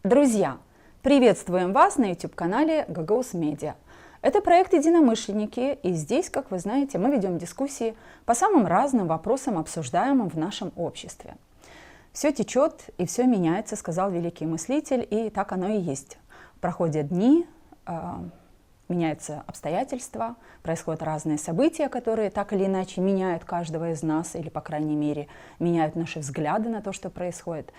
Друзья, приветствуем вас на YouTube-канале Gagauz Media. Это проект «Единомышленники», и здесь, как вы знаете, мы ведем дискуссии по самым разным вопросам, обсуждаемым в нашем обществе. «Все течет и все меняется», сказал великий мыслитель, и так оно и есть. Проходят дни, меняются обстоятельства, происходят разные события, которые так или иначе меняют каждого из нас, или, по крайней мере, меняют наши взгляды на то, что происходит.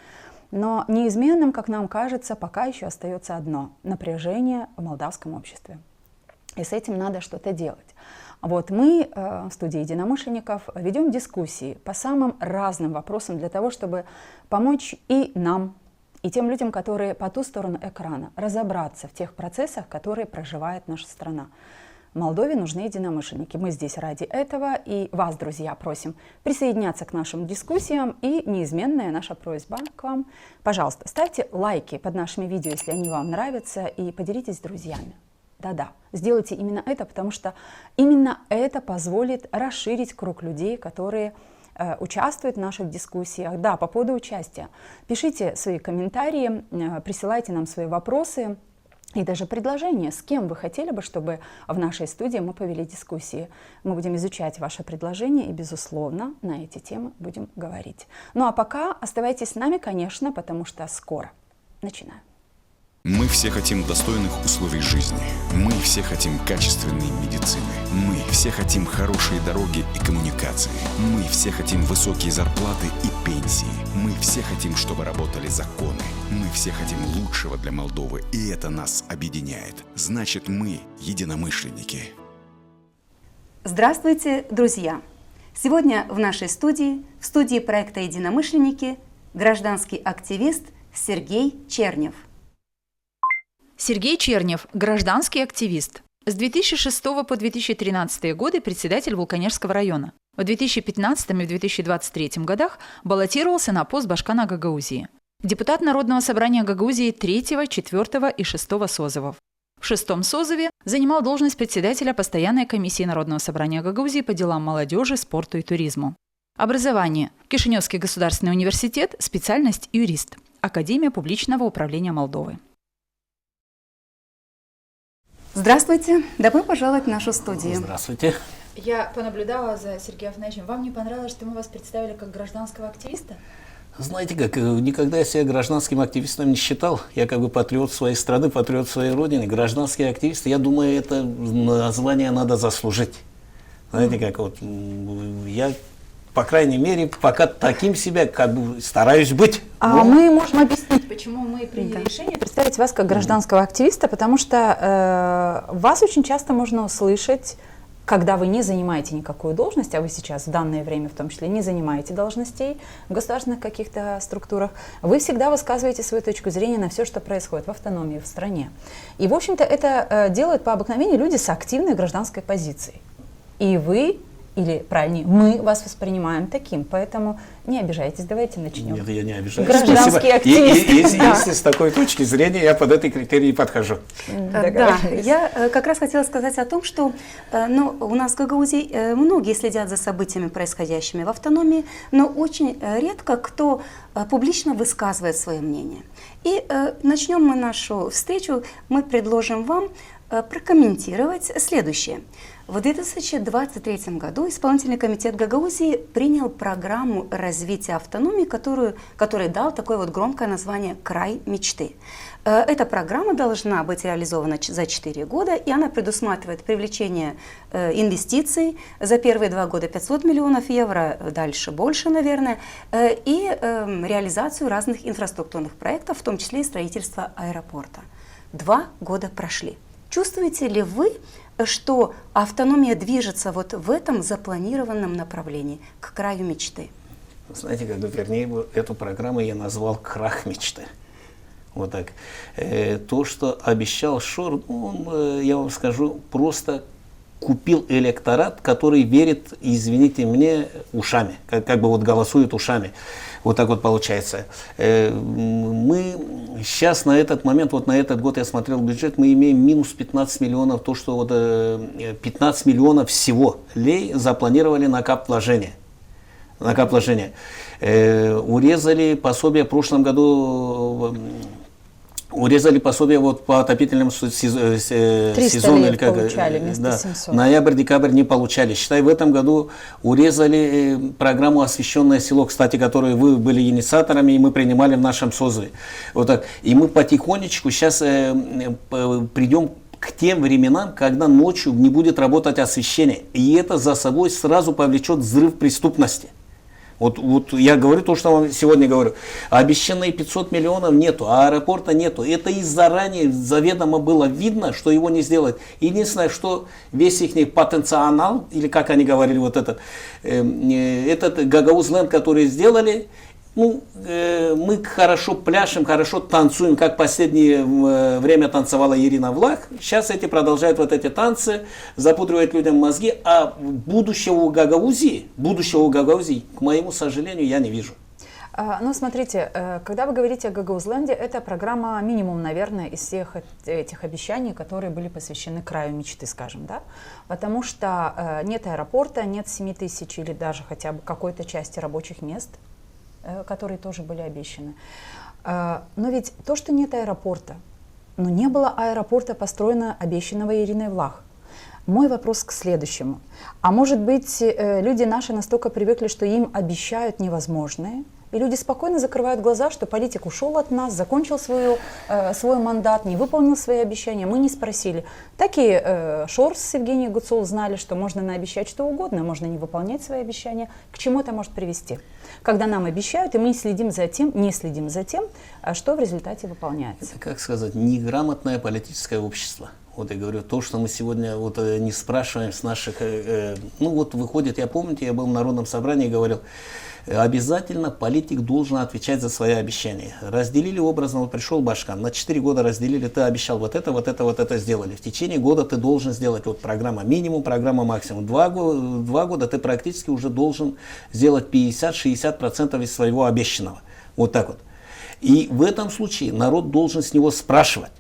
Но неизменным, как нам кажется, пока еще остается одно – напряжение в молдавском обществе. И с этим надо что-то делать. Вот мы в студии единомышленников ведем дискуссии по самым разным вопросам для того, чтобы помочь и нам, и тем людям, которые по ту сторону экрана, разобраться в тех процессах, которые проживает наша страна. Молдове нужны единомышленники. Мы здесь ради этого, и вас, друзья, просим присоединяться к нашим дискуссиям. И неизменная наша просьба к вам. Пожалуйста, ставьте лайки под нашими видео, если они вам нравятся, и поделитесь с друзьями. Да-да, сделайте именно это, потому что именно это позволит расширить круг людей, которые участвуют в наших дискуссиях. Да, по поводу участия. Пишите свои комментарии, присылайте нам свои вопросы и даже предложения, с кем вы хотели бы, чтобы в нашей студии мы повели дискуссии. Мы будем изучать ваши предложения и, безусловно, на эти темы будем говорить. Ну а пока оставайтесь с нами, конечно, потому что скоро начинаем. Мы все хотим достойных условий жизни. Мы все хотим качественной медицины. Мы все хотим хорошие дороги и коммуникации. Мы все хотим высокие зарплаты и пенсии. Мы все хотим, чтобы работали законы. Мы все хотим лучшего для Молдовы, и это нас объединяет. Значит, мы единомышленники. Здравствуйте, друзья! Сегодня в нашей студии, в студии проекта «Единомышленники», гражданский активист Сергей Чернев. Сергей Чернев – гражданский активист. С 2006 по 2013 годы председатель Вулканежского района. В 2015 и в 2023 годах баллотировался на пост башкана Гагаузии. Депутат Народного собрания Гагаузии 3, 4 и 6 созывов. В 6-м созыве занимал должность председателя постоянной комиссии Народного собрания Гагаузии по делам молодежи, спорту и туризму. Образование. Кишиневский государственный университет, специальность юрист. Академия публичного управления Молдовы. Здравствуйте, добро пожаловать в нашу студию. Здравствуйте. Я понаблюдала за Сергеем Афанасьевичем. Вам не понравилось, что мы вас представили как гражданского активиста? Знаете как, никогда я себя гражданским активистом не считал. Я как бы патриот своей страны, патриот своей родины. Гражданский активист, я думаю, это название надо заслужить. Знаете как, вот я, по крайней мере, пока таким себя как бы стараюсь быть. А мы можем объяснить, почему мы приняли решение представить вас как гражданского активиста, потому что вас очень часто можно услышать, когда вы не занимаете никакую должность, а вы сейчас в данное время в том числе не занимаете должностей в государственных каких-то структурах, вы всегда высказываете свою точку зрения на все, что происходит в автономии, в стране. И, в общем-то, это делают по обыкновению люди с активной гражданской позицией. И вы, или правильнее, мы вас воспринимаем таким, поэтому не обижайтесь, давайте начнем. Нет, я не обижаюсь. Гражданский активист. Если с такой точки зрения я под этой критерии подхожу. Да, я как раз хотела сказать о том, что у нас в Гагаузии многие следят за событиями, происходящими в автономии, но очень редко кто публично высказывает свое мнение. И начнем мы нашу встречу, мы предложим вам прокомментировать следующее. В 2023 году исполнительный комитет Гагаузии принял программу развития автономии, который дал такое вот громкое название «Край мечты». Эта программа должна быть реализована за 4 года, и она предусматривает привлечение инвестиций за первые 2 года 500 миллионов евро, дальше больше, наверное, и реализацию разных инфраструктурных проектов, в том числе и строительство аэропорта. 2 года прошли. Чувствуете ли вы, что автономия движется вот в этом запланированном направлении, к краю мечты? Знаете, вернее, эту программу я назвал «Крах мечты». Вот так. То, что обещал Шор, он, я вам скажу, просто купил электорат, который верит, извините мне, ушами, как бы вот голосует ушами. Вот так вот получается. Мы сейчас на этот момент, вот на этот год я смотрел бюджет, мы имеем минус 15 миллионов, то, что вот 15 миллионов всего лей запланировали на капвложение. Урезали пособие в прошлом году урезали пособие вот по отопительному сезону. Или как, получали вместо 700. Ноябрь, декабрь не получали. Считай, в этом году урезали программу «Освещенное село», кстати, которую вы были инициаторами, и мы принимали в нашем созыве. Вот так. И мы потихонечку сейчас придем к тем временам, когда ночью не будет работать освещение. И это за собой сразу повлечет взрыв преступности. Вот я говорю то, что вам сегодня говорю. Обещанные 500 миллионов нету, а аэропорта нету. Это и заранее заведомо было видно, что его не сделают. Единственное, что весь их потенциал, или как они говорили, вот этот Гагаузленд, который сделали, мы хорошо пляшем, хорошо танцуем, как в последнее время танцевала Ирина Влах. Сейчас продолжают вот эти танцы, запудривают людям мозги, а будущего Гагаузии, к моему сожалению, я не вижу. Ну, смотрите, когда вы говорите о Гагаузленде, это программа минимум, наверное, из всех этих обещаний, которые были посвящены краю мечты, скажем, да? Потому что нет аэропорта, нет 7 тысяч или даже хотя бы какой-то части рабочих мест, которые тоже были обещаны. Но ведь то, что нет аэропорта, но не было аэропорта, построено обещанного Ириной Влах. Мой вопрос к следующему. А может быть, люди наши настолько привыкли, что им обещают невозможное, и люди спокойно закрывают глаза, что политик ушел от нас, закончил свой мандат, не выполнил свои обещания. Мы не спросили. Так и Шорс с Евгением Гуцул знали, что можно наобещать что угодно, можно не выполнять свои обещания. К чему это может привести? Когда нам обещают, и мы не следим за тем, что в результате выполняется. Это, как сказать, неграмотное политическое общество. Вот я говорю, то, что мы сегодня не спрашиваем с наших... выходит, я был в Народном собрании и говорил, обязательно политик должен отвечать за свои обещания. Разделили образно, пришел Башкан, на 4 года разделили, ты обещал вот это сделали. В течение года ты должен сделать программа минимум, программа максимум. 2 года ты практически уже должен сделать 50-60% из своего обещанного. Вот так вот. И в этом случае народ должен с него спрашивать.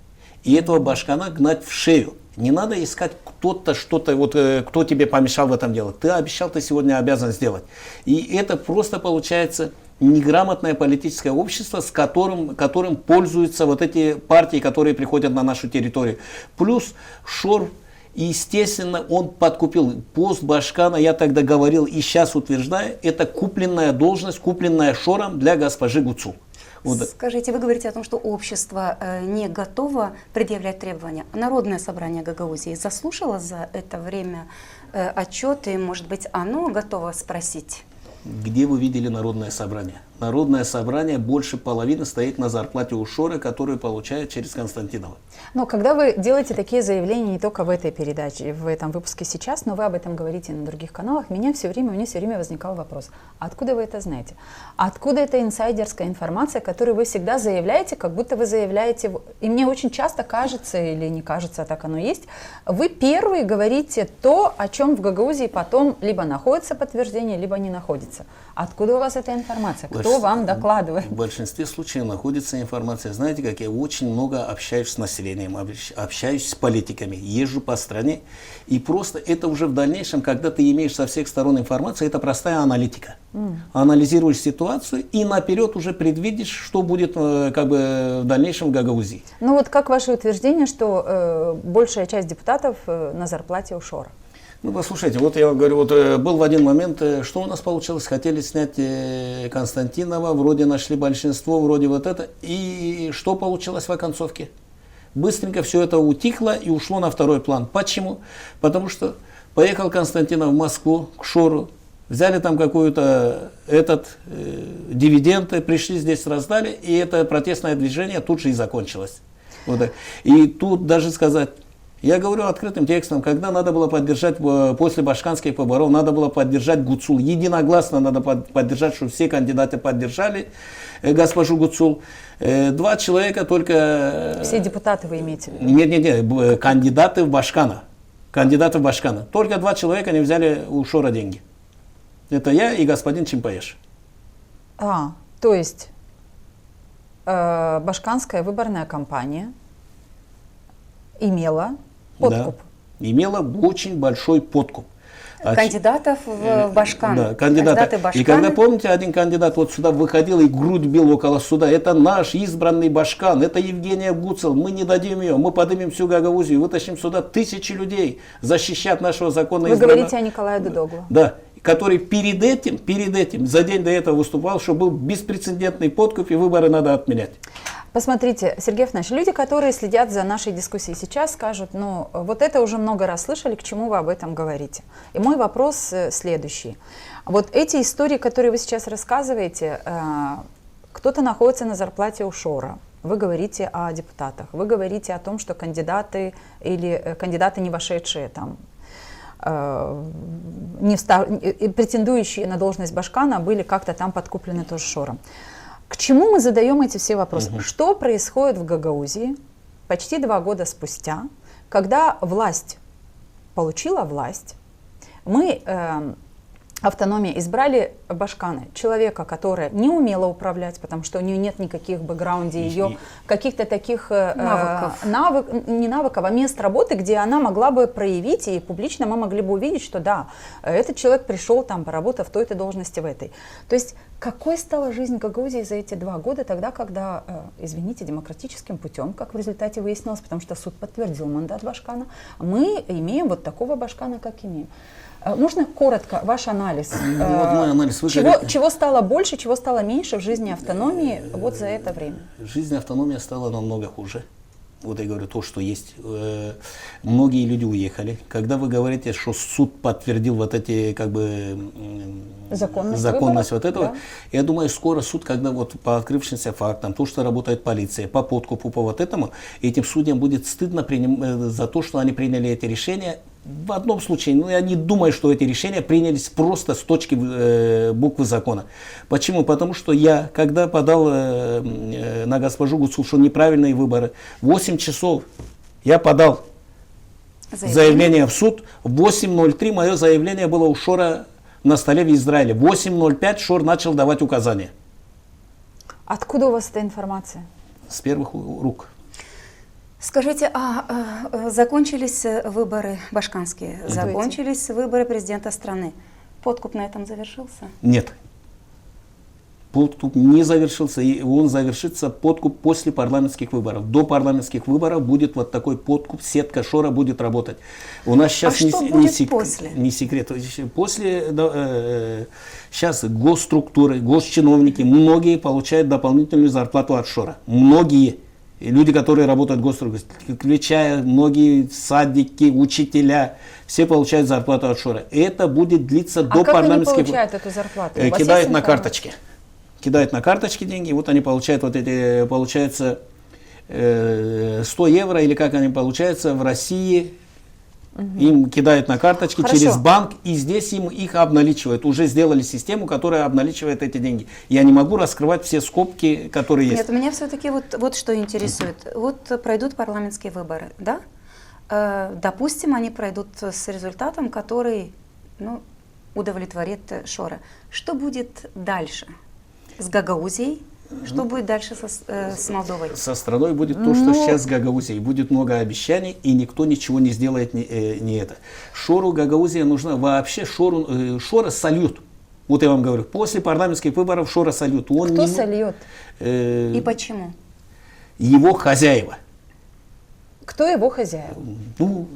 И этого Башкана гнать в шею. Не надо искать кто-то, кто тебе помешал в этом делать. Ты обещал, ты сегодня обязан сделать. И это просто получается неграмотное политическое общество, с которым пользуются вот эти партии, которые приходят на нашу территорию. Плюс Шор, естественно, он подкупил пост Башкана, я тогда говорил и сейчас утверждаю, это купленная должность, купленная Шором для госпожи Гуцул. Скажите, вы говорите о том, что общество не готово предъявлять требования. Народное собрание Гагаузии заслушало за это время отчеты, может быть, оно готово спросить? Где вы видели народное собрание? Народное собрание больше половины стоит на зарплате у Шоры, которую получает через Константинова. Но когда вы делаете такие заявления не только в этой передаче, в этом выпуске сейчас, но вы об этом говорите на других каналах, у меня все время возникал вопрос, откуда вы это знаете? Откуда эта инсайдерская информация, которую вы всегда заявляете, как будто вы заявляете, и мне очень часто кажется, или не кажется, а так оно есть, вы первые говорите то, о чем в Гагаузии потом либо находится подтверждение, либо не находится. Откуда у вас эта информация? Кто вам докладывает? В большинстве случаев находится информация. Знаете, как я очень много общаюсь с населением, общаюсь с политиками, езжу по стране. И просто это уже в дальнейшем, когда ты имеешь со всех сторон информацию, это простая аналитика. Анализируешь ситуацию и наперед уже предвидишь, что будет в дальнейшем в Гагаузии. Ну вот как ваше утверждение, что большая часть депутатов на зарплате у Шора? Ну, послушайте, вот я говорю, был в один момент, что у нас получилось, хотели снять Константинова, вроде нашли большинство, вроде это, и что получилось в оконцовке? Быстренько все это утихло и ушло на второй план. Почему? Потому что поехал Константинов в Москву, к Шору, взяли там какую-то дивиденды, пришли здесь, раздали, и это протестное движение тут же и закончилось. И тут даже сказать... Я говорю открытым текстом, когда надо было поддержать, после башканских поборов, надо было поддержать Гуцул. Единогласно надо поддержать, чтобы все кандидаты поддержали госпожу Гуцул. 2 человека только... Все депутаты вы имеете в виду? Нет, кандидаты в Башкана. Только 2 человека не взяли у Шора деньги. Это я и господин Чимпаеш. То есть башканская выборная кампания имела подкуп. Да, имела очень большой подкуп. Кандидатов в Башкан. Да, кандидаты Башкана. И когда, помните, один кандидат вот сюда выходил и грудь бил около суда, это наш избранный Башкан, это Евгения Гуцел, мы не дадим ее, мы поднимем всю Гагаузию, вытащим сюда тысячи людей, защищать нашего закона. Вы говорите о Николае Дудоглу. Да, который перед этим, за день до этого выступал, что был беспрецедентный подкуп и выборы надо отменять. Посмотрите, Сергей Афанасьевич, люди, которые следят за нашей дискуссией сейчас, скажут, ну, вот это уже много раз слышали, к чему вы об этом говорите. И мой вопрос следующий. Вот эти истории, которые вы сейчас рассказываете, кто-то находится на зарплате у Шора, вы говорите о депутатах, вы говорите о том, что кандидаты или кандидаты, не вошедшие там, претендующие на должность Башкана, были как-то там подкуплены тоже Шором. К чему мы задаем эти все вопросы? Что происходит в Гагаузии почти 2 года спустя, когда власть получила власть, мы, автономия, избрали Башкана, человека, который не умела управлять, потому что у нее нет никаких бэкграунде, ее каких-то таких не навыков, а мест работы, где она могла бы проявить, и публично мы могли бы увидеть, что да, этот человек пришел там, поработав в той-то должности, в этой. То есть какой стала жизнь Гагаузии за эти 2 года, тогда, когда, извините, демократическим путем, как в результате выяснилось, потому что суд подтвердил мандат Башкана, мы имеем вот такого Башкана, как имеем. Можно коротко ваш анализ? Вот мой анализ. Чего стало больше, чего стало меньше в жизни автономии вот за это время? Жизнь автономии стала намного хуже. Вот я говорю, то, что есть. Многие люди уехали. Когда вы говорите, что суд подтвердил вот эти, как бы, законность вот этого, да? Я думаю, скоро суд, когда вот по открывшимся фактам, то, что работает полиция, по подкупу, по вот этому, этим судьям будет стыдно за то, что они приняли эти решения. В одном случае, ну, я не думаю, что эти решения принялись просто с точки буквы закона. Почему? Потому что я, когда подал на госпожу Гуцул, что неправильные выборы, 8 часов я подал заявление в суд, в 8:03 мое заявление было у Шора на столе в Израиле. В 8:05 Шор начал давать указания. Откуда у вас эта информация? С первых рук. Скажите, закончились выборы башканские, закончились выборы президента страны. Подкуп на этом завершился? Нет. Подкуп не завершился, и он завершится подкуп после парламентских выборов. До парламентских выборов будет вот такой подкуп, сетка Шора будет работать. У нас сейчас не секрет. После сейчас госструктуры, госчиновники, многие получают дополнительную зарплату от Шора. Многие. И люди, которые работают в госструктуре, включая многие садики, учителя, все получают зарплату от Шора. Это будет длиться до парламентских... А как они получают эту зарплату? Кидают на карточки. Кидают на карточки деньги, и вот они получают вот эти, получается, 100 евро, или как они получаются в России, им кидают на карточки через банк, и здесь им их обналичивают. Уже сделали систему, которая обналичивает эти деньги. Я не могу раскрывать все скобки, которые есть. Нет, меня все-таки вот что интересует. Вот пройдут парламентские выборы, да? Допустим, они пройдут с результатом, который, ну, удовлетворит Шора. Что будет дальше с Гагаузией? Что будет дальше с Молдовой? Со страной будет то, что сейчас с Гагаузией. Будет много обещаний, и никто ничего не сделает не это. Шору Гагаузия нужна вообще. Шора сольют. Вот я вам говорю, после парламентских выборов Шора сольют. Кто сольет? И почему? Его хозяева. Кто его хозяева? Ну,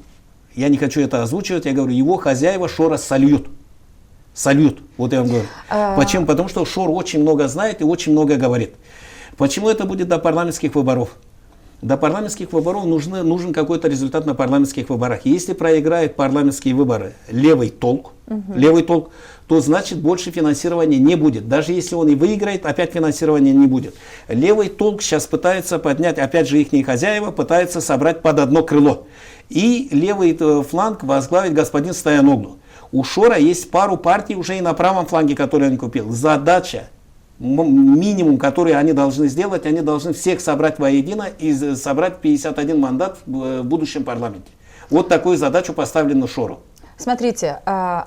я не хочу это озвучивать, я говорю, его хозяева Шора сольют. Сольют, вот я вам говорю. Почему? Потому что Шор очень много знает и очень много говорит. Почему это будет до парламентских выборов? До парламентских выборов нужен какой-то результат на парламентских выборах. Если проиграет парламентские выборы левый толк, то значит больше финансирования не будет. Даже если он и выиграет, опять финансирования не будет. Левый толк сейчас пытается поднять, опять же их хозяева, пытаются собрать под одно крыло. И левый фланг возглавит господин Стояноглу. У Шора есть пару партий уже и на правом фланге, которые он купил. Задача, минимум, который они должны сделать, они должны всех собрать воедино и собрать 51 мандат в будущем парламенте. Вот такую задачу поставлена Шору. Смотрите,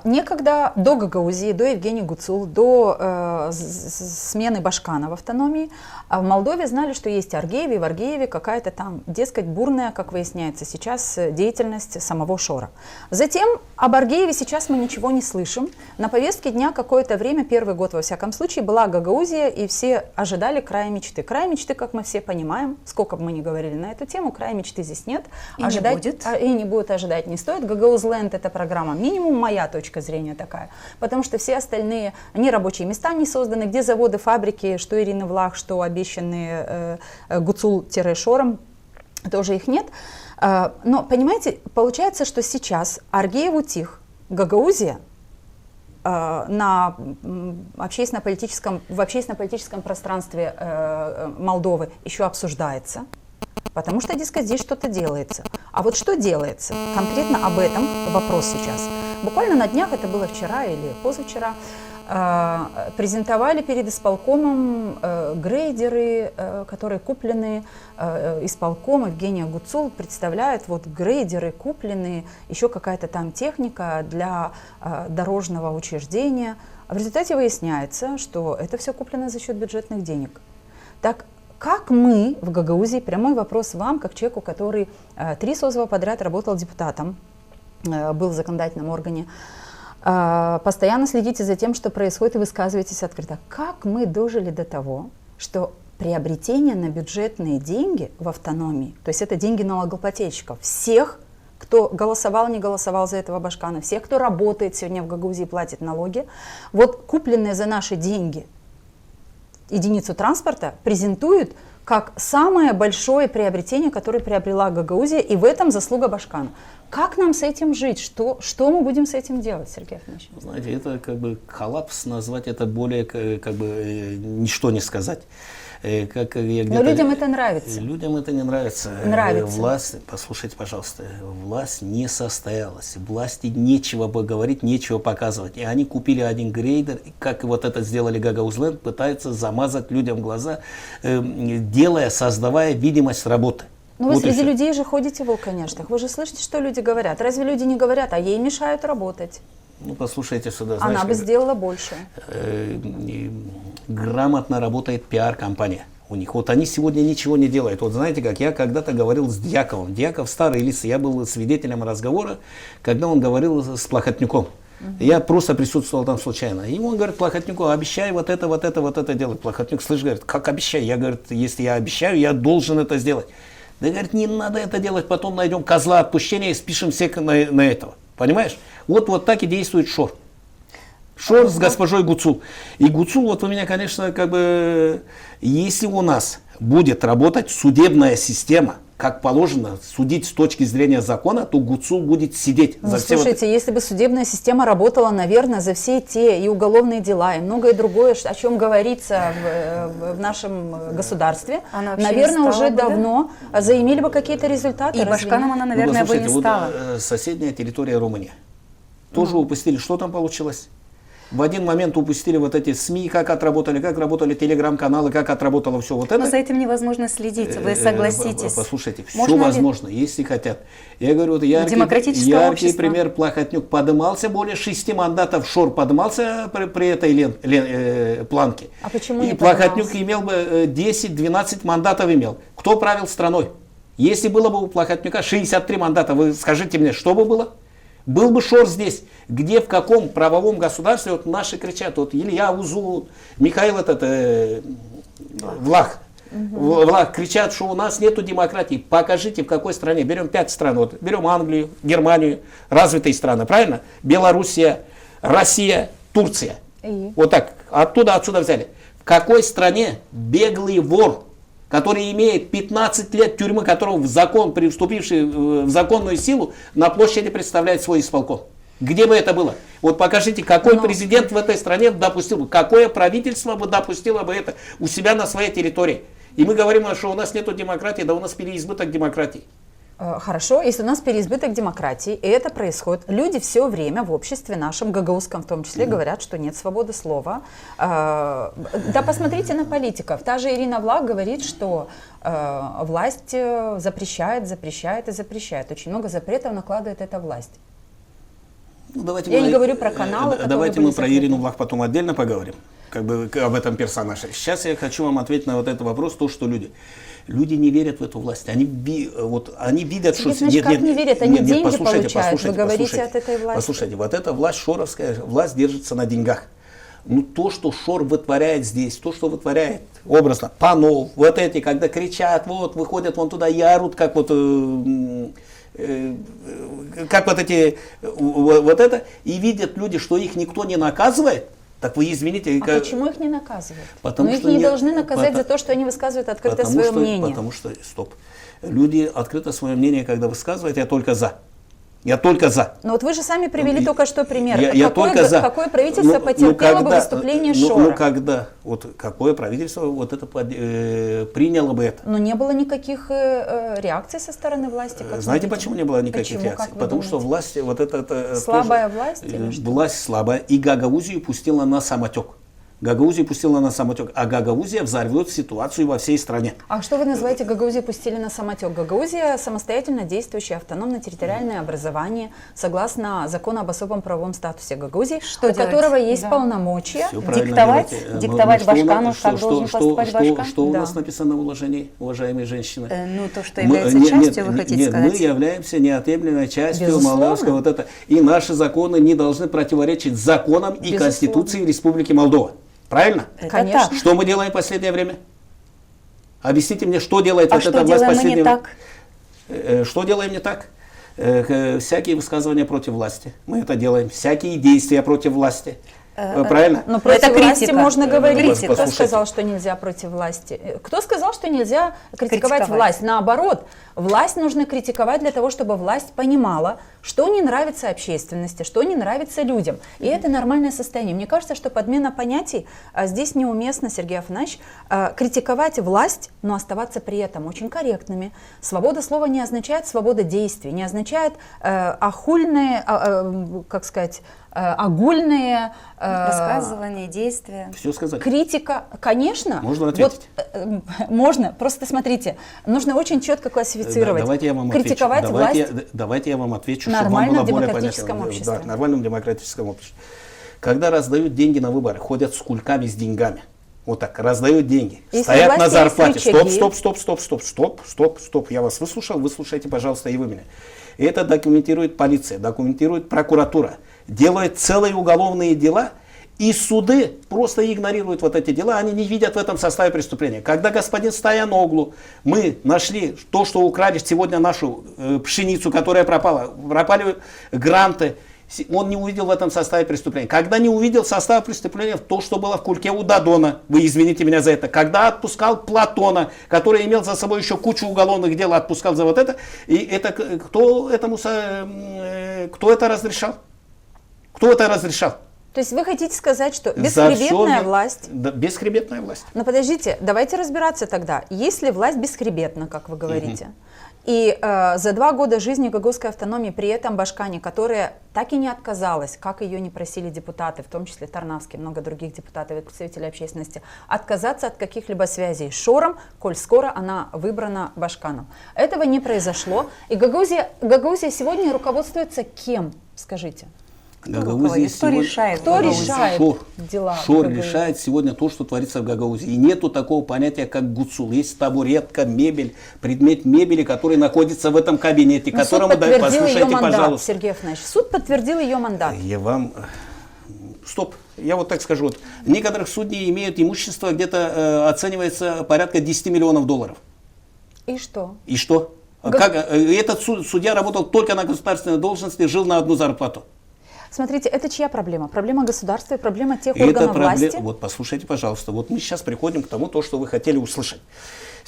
некогда до Гагаузии, до Евгения Гуцул, до смены Башкана в автономии, в Молдове знали, что есть Аргееве, и в Аргееве какая-то там, дескать, бурная, как выясняется сейчас, деятельность самого Шора. Затем об Аргееве сейчас мы ничего не слышим. На повестке дня какое-то время, первый год во всяком случае, была Гагаузия, и все ожидали края мечты. Края мечты, как мы все понимаем, сколько бы мы ни говорили на эту тему, края мечты здесь нет. И не будет. И не будет, ожидать не стоит. Гагаузленд — это программа минимум, моя точка зрения такая, потому что все остальные, ни рабочие места не созданы, где заводы, фабрики, что Ирины Влах, что обещанные Гуцул-Шором, тоже их нет. Но, понимаете, получается, что сейчас Аргеев утих, Гагаузия в общественно-политическом пространстве Молдовы еще обсуждается, потому что, дескать, здесь что-то делается. А вот что делается? Конкретно об этом вопрос сейчас. Буквально на днях, это было вчера или позавчера, презентовали перед исполкомом грейдеры, которые куплены исполком. Евгения Гуцул представляет вот грейдеры купленные, еще какая-то там техника для дорожного учреждения. А в результате выясняется, что это все куплено за счет бюджетных денег. Так как мы в Гагаузии, прямой вопрос вам, как человеку, который 3 созыва подряд работал депутатом, был в законодательном органе, постоянно следите за тем, что происходит, и высказываетесь открыто. Как мы дожили до того, что приобретение на бюджетные деньги в автономии, то есть это деньги налогоплательщиков, всех, кто голосовал, не голосовал за этого Башкана, всех, кто работает сегодня в Гагаузии, платит налоги, вот купленные за наши деньги единицу транспорта презентуют как самое большое приобретение, которое приобрела Гагаузия, и в этом заслуга Башкана. Как нам с этим жить? Что мы будем с этим делать, Сергей Афанасьевич? Знаете, это как бы коллапс назвать, это более как бы ничто не сказать. Но людям это нравится. Людям это не нравится. Власть, послушайте, пожалуйста, власть не состоялась. Власти нечего бы говорить, нечего показывать. И они купили один грейдер, и как вот это сделали Гагаузленд, пытаются замазать людям глаза, создавая видимость работы. Ну, вы среди людей же ходите в Волконежных. Вы же слышите, что люди говорят. Разве люди не говорят, а ей мешают работать? Ну, послушайте сюда. Она бы сделала больше. Грамотно работает пиар-компания у них. Вот они сегодня ничего не делают. Вот знаете как, я когда-то говорил с Дьяковым. Дьяков старый лис, я был свидетелем разговора, когда он говорил с Плохотнюком. Я просто присутствовал там случайно. И он говорит Плохотнюку, обещай вот это делать. Плохотнюк, слышь, говорит, как обещай? Я, говорю, если я обещаю, я должен это сделать. Да, говорит, не надо это делать, потом найдем козла отпущения и спишем всех на этого. Понимаешь? Вот так и действует Шор. Шор с госпожой Гуцул. И Гуцул, вот у меня, конечно, как бы, если у нас будет работать судебная система, как положено, судить с точки зрения закона, то Гуцул будет сидеть за все. Слушайте, если бы судебная система работала, наверное, за все те и уголовные дела, и многое другое, о чем говорится в нашем государстве, наверное, уже давно заимели бы какие-то результаты. И Башканом она, наверное, бы не стала. Вот, соседняя территория Румынии. Тоже упустили. Что там получилось? В один момент упустили вот эти СМИ, как работали телеграм-каналы, как отработало все вот это. Но за этим невозможно следить, вы согласитесь. Послушайте, все возможно, если хотят. Я говорю, вот яркий пример Плохотнюк. Подымался более 6 мандатов, Шор подымался при этой планке. А почему не Плохотнюк имел бы 10-12 мандатов имел. Кто правил страной? Если было бы у Плохотнюка 63 мандата, вы скажите мне, что бы было? Был бы Шор здесь, где, в каком правовом государстве, вот наши кричат, вот Илья Узу, Михаил Влах, Влах кричат, что у нас нету демократии. Покажите, в какой стране. Берем 5 стран, вот берем Англию, Германию, развитые страны, правильно? Белоруссия, Россия, Турция. Вот так, отсюда взяли. В какой стране беглый вор, который имеет 15 лет тюрьмы, которого в закон, вступивший в законную силу, на площади представляет свой исполком? Где бы это было? Вот покажите, какой президент в этой стране допустил бы, какое правительство бы допустило бы это у себя на своей территории. И мы говорим, что у нас нет демократии, да у нас переизбыток демократии. Хорошо, если у нас переизбыток демократии, и это происходит, люди все время в обществе нашем, гагаузском в том числе, говорят, что нет свободы слова. Да посмотрите на политиков. Та же Ирина Влах говорит, что власть запрещает. Очень много запретов накладывает эта власть. Ну, давайте Я не говорю про каналы, которые давайте были мы про закрыты. Ирину Влах потом отдельно поговорим, как бы об этом персонаже. Сейчас я хочу вам ответить на вот этот вопрос, то, что люди не верят в эту власть. Они видят, что... Значит, как не верят? Они деньги получают. Вы говорите послушайте, от этой власти. Послушайте, вот эта власть, шоровская власть, держится на деньгах. Ну, то, что Шор вытворяет здесь, то, что вытворяет образно Панов, вот эти, когда кричат, вот, выходят вон туда и орут, как вот... как вот эти, вот это, и видят люди, что их никто не наказывает, так вы извините. А почему их не наказывают? Потому их что не должны наказать за то, что они высказывают открыто свое мнение. Потому что, стоп, люди открыто свое мнение, когда высказывают, я только за. Я только за. Но вот вы же сами привели только что пример. Я только за. Какое правительство потерпело бы выступление Шора? Ну когда, вот какое правительство вот это приняло бы это? Но не было никаких реакций со стороны власти. Знаете, почему не было никаких реакций? Потому что власть, вот это слабая власть? Власть слабая, и Гагаузию пустила на самотек. Гагаузию пустила на самотек, а Гагаузия взорвет ситуацию во всей стране. А что вы называете Гагаузию пустили на самотек? Гагаузия самостоятельно действующее автономно-территориальное образование, согласно закону об особом правовом статусе Гагаузии, у которого есть полномочия диктовать Башкану, как должен поступать Башкан. Что у нас написано в уложении, уважаемые женщины? Ну, то, что является частью, вы хотите сказать? Мы являемся неотъемлемой частью молдавской вот это. И наши законы не должны противоречить законам и Конституции Республики Молдова. Правильно? Конечно. Что мы делаем в последнее время? Объясните мне, что делает вот эта власть в последнее время? так? Что делаем не так? Всякие высказывания против власти. Мы это делаем. Всякие действия против власти. Правильно? Но против Это власти критика. можно говорить. Послушайте. Кто сказал, что нельзя против власти? Кто сказал, что нельзя критиковать Критиковать. власть? Наоборот, власть нужно критиковать для того, чтобы власть понимала, что не нравится общественности, что не нравится людям. И это нормальное состояние. Мне кажется, что подмена понятий здесь неуместно, Сергей Афанасьевич. Критиковать власть, но оставаться при этом очень корректными. Свобода слова не означает свобода действий, не означает огульные, Рассказывание, действия. Все сказать. критика, конечно. Можно ответить? Вот, можно. Просто смотрите, нужно очень четко классифицировать. Давайте я вам критиковать отвечу. власть. Давайте я вам отвечу, чтобы вам Нормально было в более демократическом понятно. обществе. Да, в нормальном демократическом обществе. Когда раздают деньги на выборы, ходят с кульками с деньгами. Вот так, раздают деньги. Если Стоят власти на есть зарплате. рычаги. Стоп. Я вас выслушал, выслушайте, пожалуйста, и вы меня. И это документирует полиция, документирует прокуратура. Делает целые уголовные дела, и суды просто игнорируют вот эти дела, они не видят в этом составе преступления. Когда господин Стояноглу, мы нашли то, что украли сегодня нашу пшеницу, которая пропала, пропали гранты, он не увидел в этом составе преступления. Когда не увидел состав преступления в то, что было в кульке у Дадона, вы извините меня за это, когда отпускал Платона, который имел за собой еще кучу уголовных дел, отпускал за вот это, и это кто это разрешал? Кто это разрешал? То есть вы хотите сказать, что бесхребетная власть... Да, бесхребетная власть. Но подождите, давайте разбираться тогда. Если власть бесхребетна, как вы говорите, и за 2 года жизни гагаузской автономии при этом Башкане, которая так и не отказалась, как ее не просили депутаты, в том числе Тарнавский, много других депутатов и представителей общественности, отказаться от каких-либо связей с Шором, коль скоро она выбрана Башканом. Этого не произошло. И Гагаузия сегодня руководствуется кем, скажите? Кто решает? Кто решает дела? Шор решает сегодня то, что творится в Гагаузии. И нету такого понятия, как гуцул. Есть табуретка, мебель, предмет мебели, который находится в этом кабинете, Но которому суд подтвердил послушайте, ее мандат, пожалуйста. Сергей Афанасьевич. Суд подтвердил ее мандат. Я вам... Стоп. Я вот так скажу. Вот. Некоторых судей имеют имущество, где-то оценивается порядка 10 миллионов долларов. И что? И что? Этот судья работал только на государственной должности, жил на одну зарплату. Смотрите, это чья проблема? Проблема государства и проблема тех органов власти? Вот послушайте, пожалуйста, вот мы сейчас приходим к тому, что вы хотели услышать.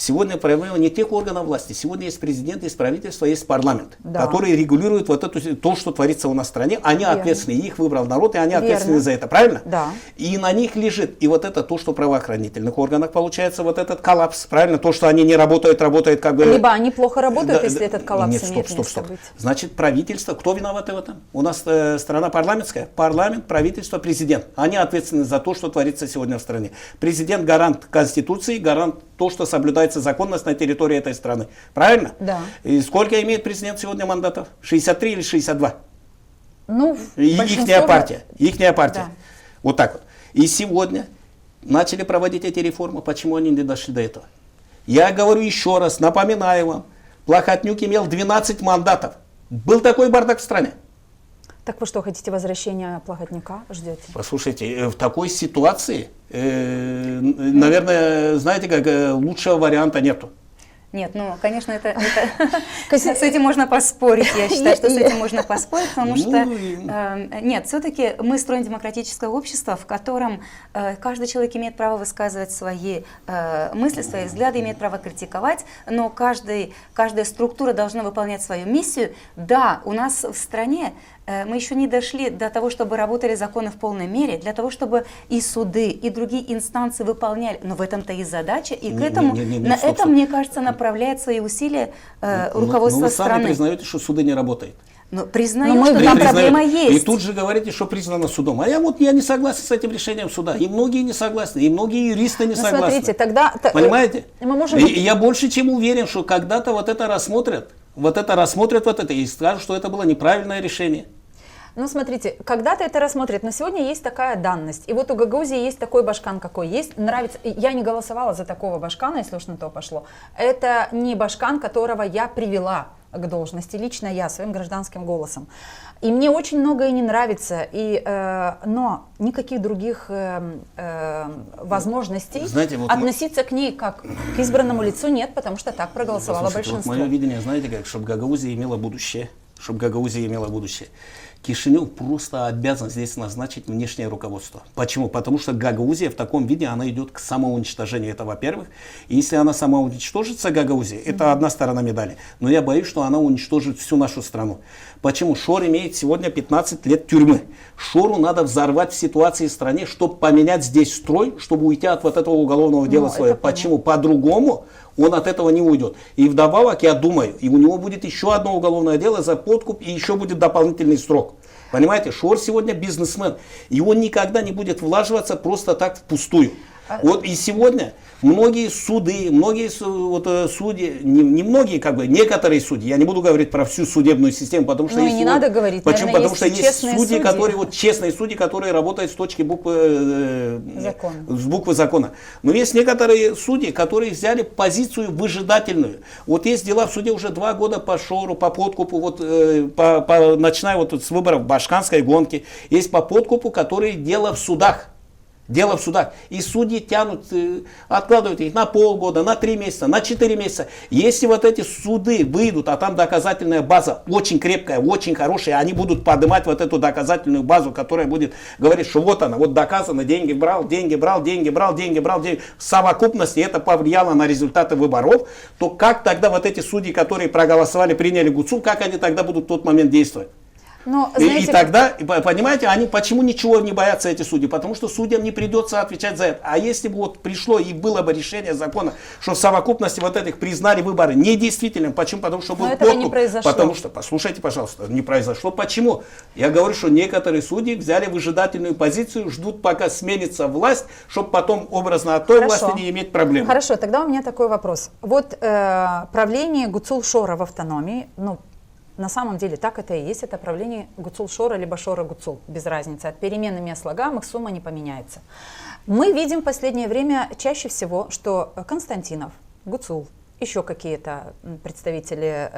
Сегодня проблема не тех органов власти. Сегодня есть президент, есть правительство, есть парламент, которые регулируют вот это, то, что творится у нас в стране. Они ответственны, их выбрал народ, и они ответственны за это, правильно? Да. И на них лежит, и вот это то, что в правоохранительных органах получается, вот этот коллапс, правильно? То, что они не работают как бы... Либо они плохо работают, если этот коллапс имеет место быть. Значит, правительство, кто виноват в этом? У нас страна парламентская, парламент, правительство, президент. Они ответственны за то, что творится сегодня в стране. Президент гарант Конституции, гарант то, что соблюдается законность на территории этой страны. Правильно? Да. И сколько имеет президент сегодня мандатов? 63 или 62? Ну, Ихняя партия. Да. Вот так вот. И сегодня начали проводить эти реформы. Почему они не дошли до этого? Я говорю еще раз, напоминаю вам, Плохотнюк имел 12 мандатов. Был такой бардак в стране. Так вы что, хотите возвращения Плохотнюка? Ждете? Послушайте, в такой ситуации, наверное, знаете, как лучшего варианта нету. Нет, ну, конечно, с этим можно поспорить. Я считаю, что с этим можно поспорить, потому что, нет, все-таки мы строим демократическое общество, в котором каждый человек имеет право высказывать свои мысли, свои взгляды, имеет право критиковать, но каждая структура должна выполнять свою миссию. Да, у нас в стране мы еще не дошли до того, чтобы работали законы в полной мере, для того, чтобы и суды, и другие инстанции выполняли. Но в этом-то и задача, и к этому, этом, мне кажется, направляет свои усилия руководство вы страны. сами признаете, что суды не работают. Но признаю, что там проблема есть. И тут же говорите, что признано судом. А я не согласен с этим решением суда. И многие не согласны, и многие юристы не согласны. Смотрите, тогда... Понимаете? Мы можем... И я больше чем уверен, что когда-то вот это рассмотрят и скажут, что это было неправильное решение. Ну, смотрите, когда-то это рассмотрят, но сегодня есть такая данность. И вот у Гагаузии есть такой Башкан, какой есть. Нравится. Я не голосовала за такого Башкана, если уж на то пошло. Это не Башкан, которого я привела к должности, лично я, своим гражданским голосом. И мне очень многое не нравится, но никаких других возможностей относиться к ней как к избранному лицу нет, потому что так проголосовало большинство. Вот мое видение, знаете как, чтобы Гагаузия имела будущее. Кишинев просто обязан здесь назначить внешнее руководство. Почему? Потому что Гагаузия в таком виде, она идет к самоуничтожению. Это во-первых. И если она самоуничтожится, Гагаузия, это одна сторона медали. Но я боюсь, что она уничтожит всю нашу страну. Почему? Шор имеет сегодня 15 лет тюрьмы. Шору надо взорвать в ситуации в стране, чтобы поменять здесь строй, чтобы уйти от вот этого уголовного дела своего. Почему? По-другому он от этого не уйдет. И вдобавок, я думаю, и у него будет еще одно уголовное дело за подкуп, и еще будет дополнительный срок. Понимаете, Шор сегодня бизнесмен, и он никогда не будет влаживаться просто так впустую. Вот и сегодня многие суды, судьи, не многие, некоторые судьи, я не буду говорить про всю судебную систему, потому что не надо говорить. Почему? Наверное, потому что есть судьи, честные судьи, которые работают с точки буквы закона. Но есть некоторые судьи, которые взяли позицию выжидательную. Вот есть дела в суде уже 2 года по Шору, по подкупу, начиная с выборов Башканской гонки, есть по подкупу, которые дело в судах. И судьи тянут, откладывают их на полгода, на 3 месяца, на 4 месяца. Если вот эти суды выйдут, а там доказательная база очень крепкая, очень хорошая, они будут поднимать вот эту доказательную базу, которая будет говорить, что вот она, вот доказано, деньги брал. В совокупности это повлияло на результаты выборов, то как тогда вот эти судьи, которые проголосовали, приняли Гуцул, как они тогда будут в тот момент действовать? Но, знаете, и тогда, понимаете, они почему ничего не боятся, эти судьи? Потому что судьям не придется отвечать за это. А если бы пришло и было бы решение закона, что в совокупности вот этих признали выборы недействительным, почему? Потому что был подкуп. Не произошло. Потому что, послушайте, пожалуйста, не произошло. Почему? Я говорю, что некоторые судьи взяли выжидательную позицию, ждут, пока сменится власть, чтобы потом образно от той власти не иметь проблем. Хорошо, тогда у меня такой вопрос. Вот правление Гуцул-Шора в автономии, на самом деле так это и есть, это правление Гуцул-Шора либо Шора-Гуцул, без разницы, от переменными слогам их сумма не поменяется. Мы видим в последнее время чаще всего, что Константинов, Гуцул, еще какие-то представители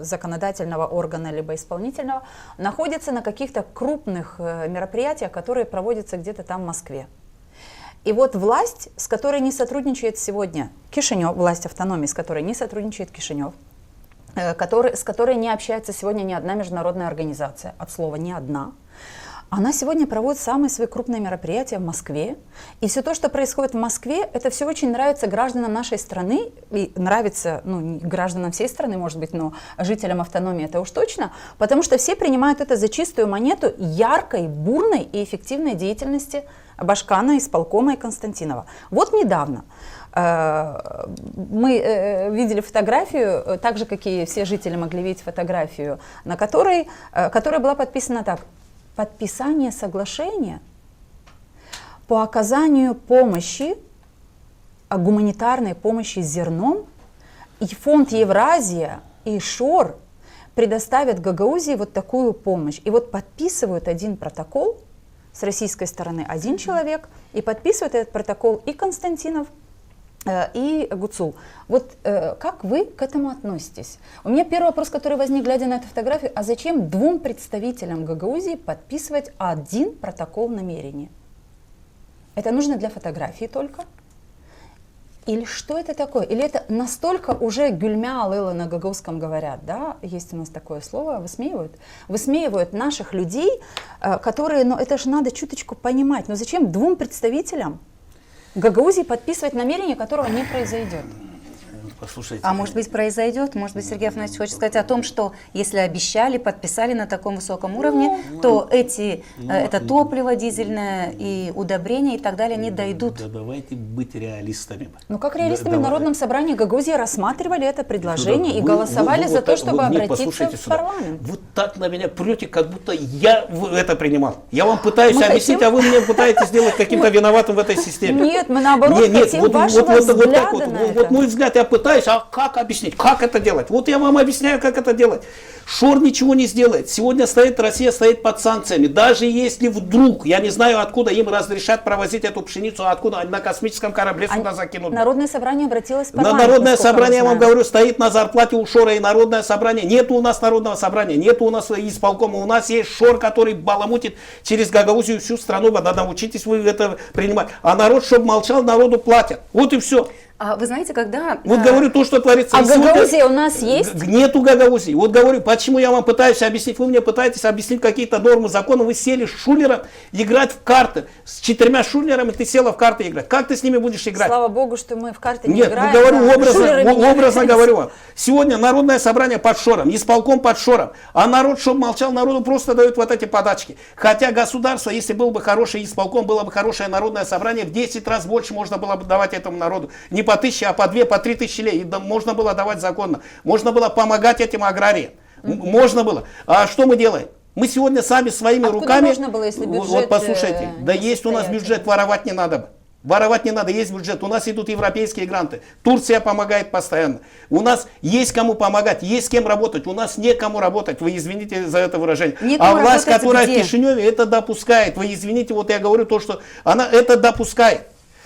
законодательного органа либо исполнительного находятся на каких-то крупных мероприятиях, которые проводятся где-то там в Москве. И вот власть, с которой не сотрудничает сегодня Кишинев, власть автономии, с которой не сотрудничает Кишинев, с которой не общается сегодня ни одна международная организация, от слова «ни одна», она сегодня проводит самые свои крупные мероприятия в Москве. И все то, что происходит в Москве, это все очень нравится гражданам нашей страны, и нравится, не гражданам всей страны, может быть, но жителям автономии это уж точно, потому что все принимают это за чистую монету яркой, бурной и эффективной деятельности Башкана, исполкома и Константинова. Вот недавно мы видели фотографию, так же, как и все жители могли видеть фотографию, на которой была подписана так: подписание соглашения по оказанию помощи, гуманитарной помощи с зерном, и фонд Евразия, и Шор предоставят Гагаузии вот такую помощь. И вот подписывают один протокол с российской стороны один человек, и подписывает этот протокол и Константинов, и Гуцул. Вот как вы к этому относитесь? У меня первый вопрос, который возник, глядя на эту фотографию, а зачем двум представителям Гагаузии подписывать один протокол намерения? Это нужно для фотографии только? Или что это такое? Или это настолько уже гюльмя алыла на гагаузском говорят, да? Есть у нас такое слово, высмеивают наших людей, которые, ну это же надо чуточку понимать, но зачем двум представителям Гагаузии подписывать намерение, которого не произойдет? Послушайте. А может быть произойдет, может быть Сергей Афанасьевич хочет сказать о том, что если обещали, подписали на таком высоком уровне, то это топливо дизельное и удобрения и так далее не дойдут. Да давайте быть реалистами. Ну как реалистами в Народном собрании Гагаузии рассматривали это предложение и голосовали за то, чтобы обратиться в парламент. Вот так на меня прете, как будто я это принимал. Я вам пытаюсь объяснить, а вы мне пытаетесь сделать каким-то виноватым в этой системе. Нет, мы наоборот хотим вашего взгляда на это. Вот мой взгляд, я пытаюсь, а как объяснить, как это делать? Вот я вам объясняю, как это делать. ШОР ничего не сделает. Сегодня Россия стоит под санкциями. Даже если вдруг, я не знаю, откуда им разрешат провозить эту пшеницу, откуда на космическом корабле сюда закинут. Народное собрание обратилось в парламент. Народное собрание, я вам говорю, стоит на зарплате у ШОРа и Народное собрание. Нету у нас Народного собрания, нету у нас исполкома. У нас есть ШОР, который баламутит через Гагаузию всю страну. Надо научитесь вы это принимать. А народ, чтобы молчал, народу платят. Вот и все. А вы знаете, когда... Вот говорю то, что творится. А Гагаузия у нас есть? Нету Гагаузии. Вот говорю, почему я вам пытаюсь объяснить. Вы мне пытаетесь объяснить какие-то нормы закона. Вы сели с шулером играть в карты. С 4 шулерами ты села в карты играть. Как ты с ними будешь играть? Слава богу, что мы в карты не Нет, играем. Нет, говорю, образно говорю вам. Сегодня Народное собрание под ШОРом, исполком под ШОРом. А народ, чтобы молчал, народу просто дают вот эти подачки. Хотя государство, если был бы хороший исполком, было бы хорошее Народное собрание, в 10 раз больше можно было бы давать этому народу. Не по 1000, а по 2, по 3 тысячи лей. Можно было давать законно. Можно было помогать этим аграриям. Можно было. А что мы делаем? Мы сегодня сами своими руками... можно было, если бюджет... Вот послушайте, да есть у нас бюджет, воровать не надо. Воровать не надо, есть бюджет. У нас идут европейские гранты. Турция помогает постоянно. У нас есть кому помогать, есть с кем работать. У нас некому работать. Вы извините за это выражение. Некому а власть, которая где? в Кишиневе, это допускает. Вы извините, вот я говорю то, что она это допускает.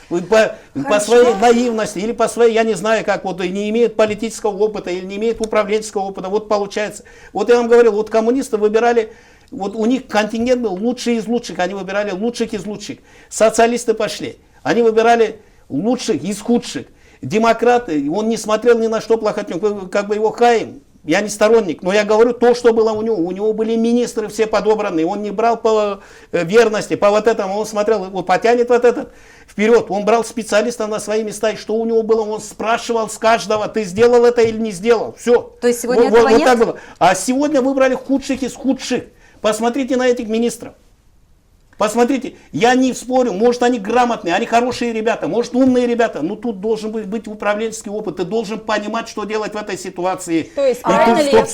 По своей наивности или по своей, я не знаю, как вот не имеет политического опыта или не имеет управленческого опыта. Вот получается. Вот я вам говорил, вот коммунисты выбирали, вот у них контингент был лучший из лучших, они выбирали лучших из лучших. Социалисты пошли, они выбирали лучших из худших. Демократы, он не смотрел ни на что плохотнюк, как бы его хаим. Я не сторонник, но я говорю то, что было у него. У него были министры все подобранные. Он не брал по верности, по вот этому. Он смотрел, вот потянет вот этот вперед. Он брал специалистов на свои места. И что у него было, он спрашивал с каждого, ты сделал это или не сделал. Все. То есть сегодня этого нет? Вот так было. А сегодня выбрали худших из худших. Посмотрите на этих министров. Посмотрите, я не спорю, может они грамотные, они хорошие ребята, может умные ребята, но тут должен быть управленческий опыт, ты должен понимать, что делать в этой ситуации. То есть, правильно ли я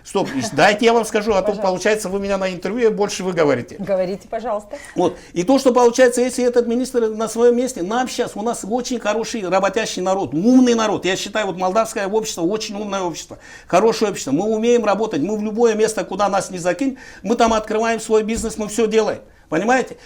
Стоп, дайте я вам скажу, а то получается вы меня на интервью, больше вы говорите. Говорите, пожалуйста. Вот, и то, что получается, если этот министр на своем месте, нам сейчас, у нас очень хороший работящий народ, умный народ, я считаю, вот молдавское общество, очень умное общество, хорошее общество, мы умеем работать, мы в любое место, куда нас не закинь, мы там открываем свой бизнес, мы все делаем. Понимаете?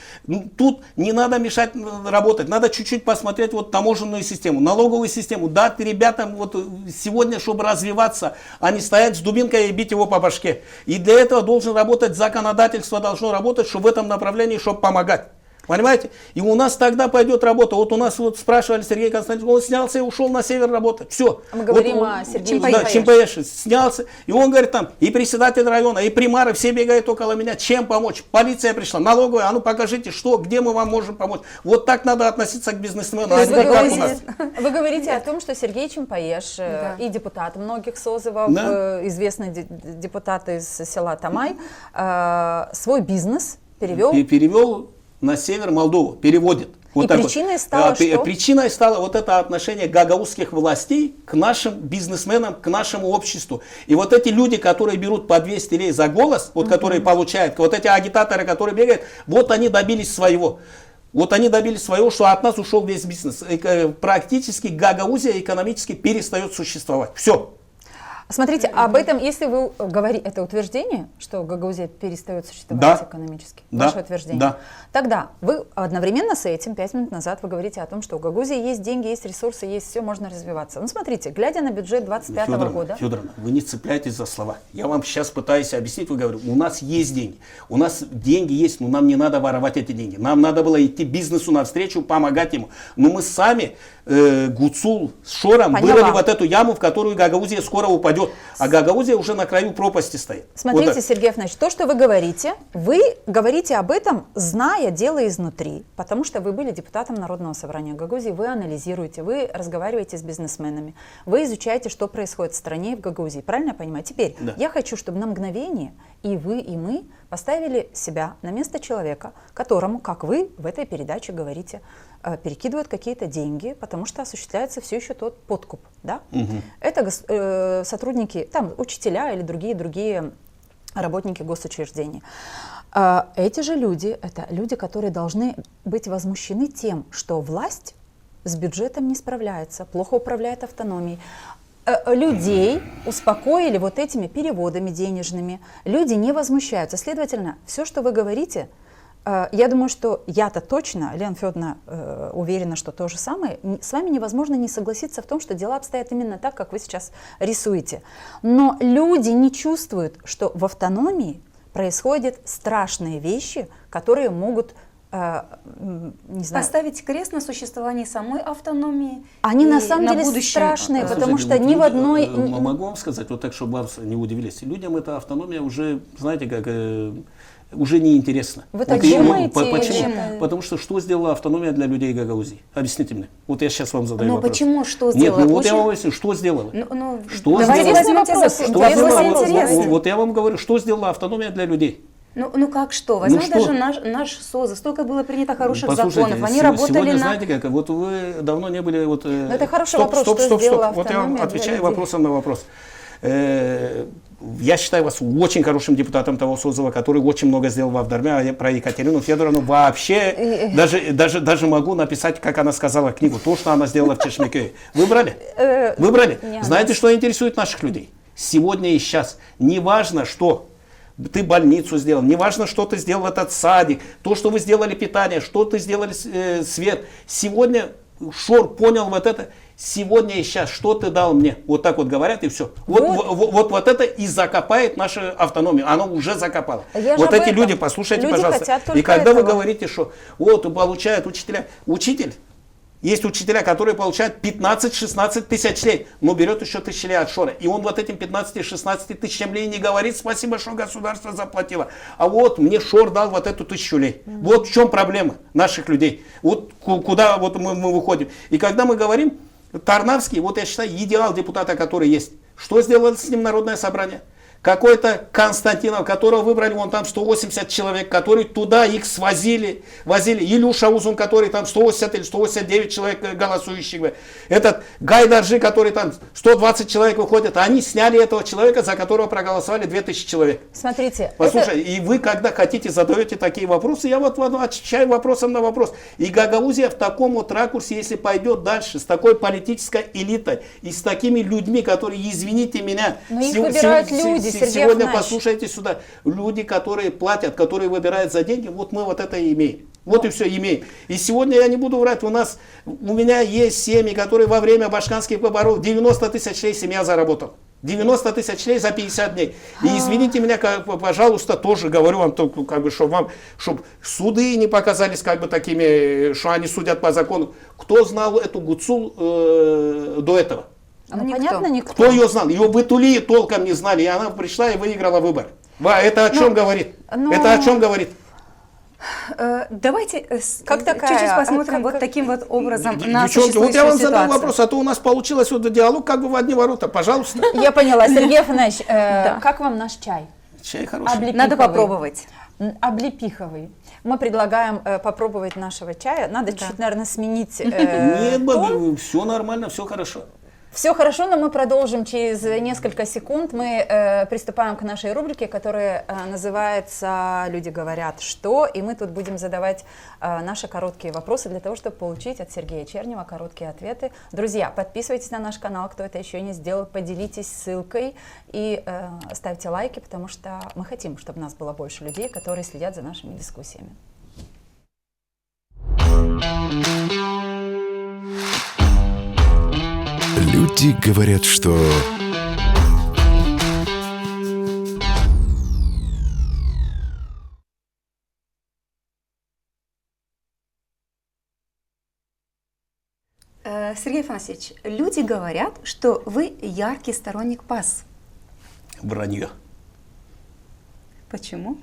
Тут не надо мешать работать, надо чуть-чуть посмотреть вот таможенную систему, налоговую систему, дать ребятам вот сегодня, чтобы развиваться, а не стоять с дубинкой и бить его по башке. И для этого должен работать законодательство, должно работать, чтобы в этом направлении, чтобы помогать. Понимаете? И у нас тогда пойдет работа. Вот у нас вот спрашивали Сергей Константинович, он снялся и ушел на север работать. Все. Мы говорим о Сергее Чимпаеше. Снялся. И он говорит там, и председатель района, и примары, все бегают около меня. Чем помочь? Полиция пришла, налоговая, а ну покажите, что, где мы вам можем помочь. Вот так надо относиться к бизнесмену. Вы говорите о том, что Сергей Чимпаеш и депутат многих созывов, известный депутат из села Тамай, свой бизнес перевел на север Молдову, переводит. Вот и причиной стало что? Причиной стало вот это отношение гагаузских властей к нашим бизнесменам, к нашему обществу. И вот эти люди, которые берут по 200 лей за голос, вот которые получают, вот эти агитаторы, которые бегают, вот они добились своего. Вот они добились своего, что от нас ушел весь бизнес. Практически Гагаузия экономически перестает существовать. Все. Смотрите, об этом, если вы говорите, это утверждение, что Гагаузия перестает существовать экономически, ваше утверждение, тогда вы одновременно с этим, 5 минут назад, вы говорите о том, что у Гагаузии есть деньги, есть ресурсы, есть все, можно развиваться. Ну, смотрите, глядя на бюджет 2025 года... Федоровна, вы не цепляйтесь за слова. Я вам сейчас пытаюсь объяснить, вы говорите, у нас есть деньги. У нас деньги есть, но нам не надо воровать эти деньги. Нам надо было идти бизнесу навстречу, помогать ему. Но мы сами, Гуцул с Шором, вырыли вот эту яму, в которую Гагаузия скоро упадет. А Гагаузия уже на краю пропасти стоит. Смотрите, вот Сергей Афанасьевич, то, что вы говорите об этом, зная дело изнутри, потому что вы были депутатом Народного собрания Гагаузии, вы анализируете, вы разговариваете с бизнесменами, вы изучаете, что происходит в стране и в Гагаузии. Правильно я понимаю? Теперь я хочу, чтобы на мгновение и вы, и мы поставили себя на место человека, которому, как вы в этой передаче говорите, перекидывают какие-то деньги, потому что осуществляется все еще тот подкуп. Да? Это сотрудники, там, учителя или другие работники госучреждений. Эти же люди, это люди, которые должны быть возмущены тем, что власть с бюджетом не справляется, плохо управляет автономией. Людей успокоили вот этими переводами денежными, люди не возмущаются. Следовательно, все, что вы говорите, я думаю, что я-то точно, Лена Федоровна уверена, что то же самое, с вами невозможно не согласиться в том, что дела обстоят именно так, как вы сейчас рисуете. Но люди не чувствуют, что в автономии происходят страшные вещи, которые могут... не знаю. Поставить крест на существовании самой автономии. Они на самом деле страшные, потому что ни в одной... Могу вам сказать, вот так, чтобы вас не удивились. Людям эта автономия уже, знаете, как... уже неинтересно. Вы так думаете? Почему? Потому что сделала автономия для людей Гагаузии? Объясните мне. Вот я сейчас вам задаю вопрос. Но почему? Что сделала? Нет, вот я вам объясню, что сделала? Что сделала? Вот я вам говорю, что сделала автономия для людей? Ну как что? Возьмем даже наш СОЗа. Столько было принято хороших законов. Они работали сегодня, на... знаете как, вот вы давно не были... Вот, это хороший вопрос, что сделала автономия. Вот я вам отвечаю вопросом на вопрос. Я считаю вас очень хорошим депутатом того созыва, который очень много сделал в Авдарме, а про Екатерину Федоровну вообще даже могу написать, как она сказала книгу, то, что она сделала в Чешмекее. Выбрали? Выбрали? Знаете, что интересует наших людей? Сегодня и сейчас. Не важно, что ты больницу сделал, не важно, что ты сделал этот садик, то, что вы сделали питание, что ты сделали свет. Сегодня Шор понял вот это. Сегодня и сейчас, что ты дал мне? Вот так вот говорят, и все. Вот это и закопает нашу автономию. Оно уже закопало. Вот эти люди, послушайте, пожалуйста. И когда вы говорите, что вот получают учителя. Учитель, есть учителя, которые получают 15-16 тысяч лей, но берет еще тысячи лей от Шора. И он вот этим 15-16 тысячам лей не говорит, спасибо, что государство заплатило. А вот мне Шор дал вот эту 1000 лей. Вот в чем проблема наших людей. Вот куда вот мы выходим. И когда мы говорим, Тарнавский, вот я считаю, идеал депутата, который есть. Что сделало с ним Народное собрание? Какой-то Константинов, которого выбрали, вон там 180 человек, которые туда их свозили, возили. Илюша Узун, который там 180 или 189 человек голосующих. Этот Гайдаржи, который там 120 человек выходит. Они сняли этого человека, за которого проголосовали 2000 человек. Смотрите. Послушай, и вы, когда хотите, задаете такие вопросы, я вот отвечаю вопросом на вопрос. И Гагаузия в таком вот ракурсе, если пойдет дальше, с такой политической элитой и с такими людьми, которые, извините меня... Но их выбирают люди. Сегодня послушайте сюда. Люди, которые платят, которые выбирают за деньги, вот мы вот это и имеем. Вот и все имеем. И сегодня я не буду врать, у меня есть семьи, которые во время башканских выборов 90 тысяч лей семья заработала. 90 тысяч лей за 50 дней. И извините меня, пожалуйста, тоже говорю вам, как бы, чтобы суды не показались как бы такими, что они судят по закону. Кто знал эту Гуцул до этого? Понятно, никто. Кто ее знал? Ее в Итулии толком не знали, и она пришла и выиграла выбор. Это о чем говорит? Это о чем говорит? Давайте чуть-чуть посмотрим вот таким вот образом на девчонки, вот я вам задал вопрос, а то у нас получилось вот диалог как бы в одни ворота. Пожалуйста. Я поняла. Сергей Афанасьевич, как вам наш чай? Чай хороший. Надо попробовать. Облепиховый. Мы предлагаем попробовать нашего чая. Надо чуть-чуть, наверное, сменить Нет, все нормально, все хорошо. Все хорошо, но мы продолжим через несколько секунд. Мы приступаем к нашей рубрике, которая называется «Люди говорят что?». И мы тут будем задавать наши короткие вопросы для того, чтобы получить от Сергея Чернева короткие ответы. Друзья, подписывайтесь на наш канал, кто это еще не сделал, поделитесь ссылкой и ставьте лайки, потому что мы хотим, чтобы у нас было больше людей, которые следят за нашими дискуссиями. Люди говорят, что... Сергей Афанасьевич, люди говорят, что вы яркий сторонник ПАС. Вранье. Почему?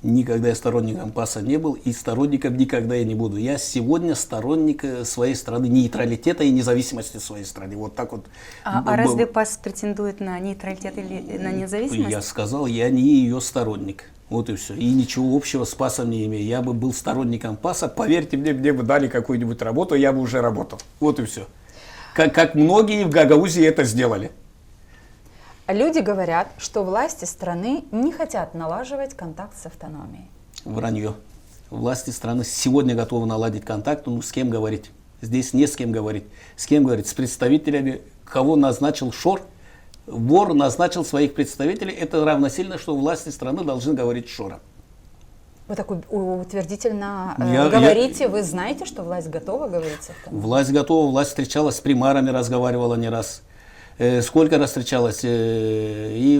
Никогда я сторонником ПАСа не был и сторонником никогда я не буду. Я сегодня сторонник своей страны, нейтралитета и независимости своей страны. Вот так вот. А разве ПАС претендует на нейтралитет или на независимость? Я сказал, я не ее сторонник. Вот и все. И ничего общего с ПАСом не имею. Я бы был сторонником ПАСа, поверьте мне бы дали какую-нибудь работу, я бы уже работал. Вот и все. Как многие в Гагаузии это сделали. Люди говорят, что власти страны не хотят налаживать контакт с автономией. Вранье. Власти страны сегодня готовы наладить контакт, но с кем говорить? Здесь не с кем говорить. С кем говорить? С представителями, кого назначил ШОР. ВОР назначил своих представителей. Это равносильно, что власти страны должны говорить с ШОРом. Вы так утвердительно говорите, вы знаете, что власть готова говорить с автономией? Власть готова, власть встречалась с примарами, разговаривала не раз. Сколько раз встречалась, и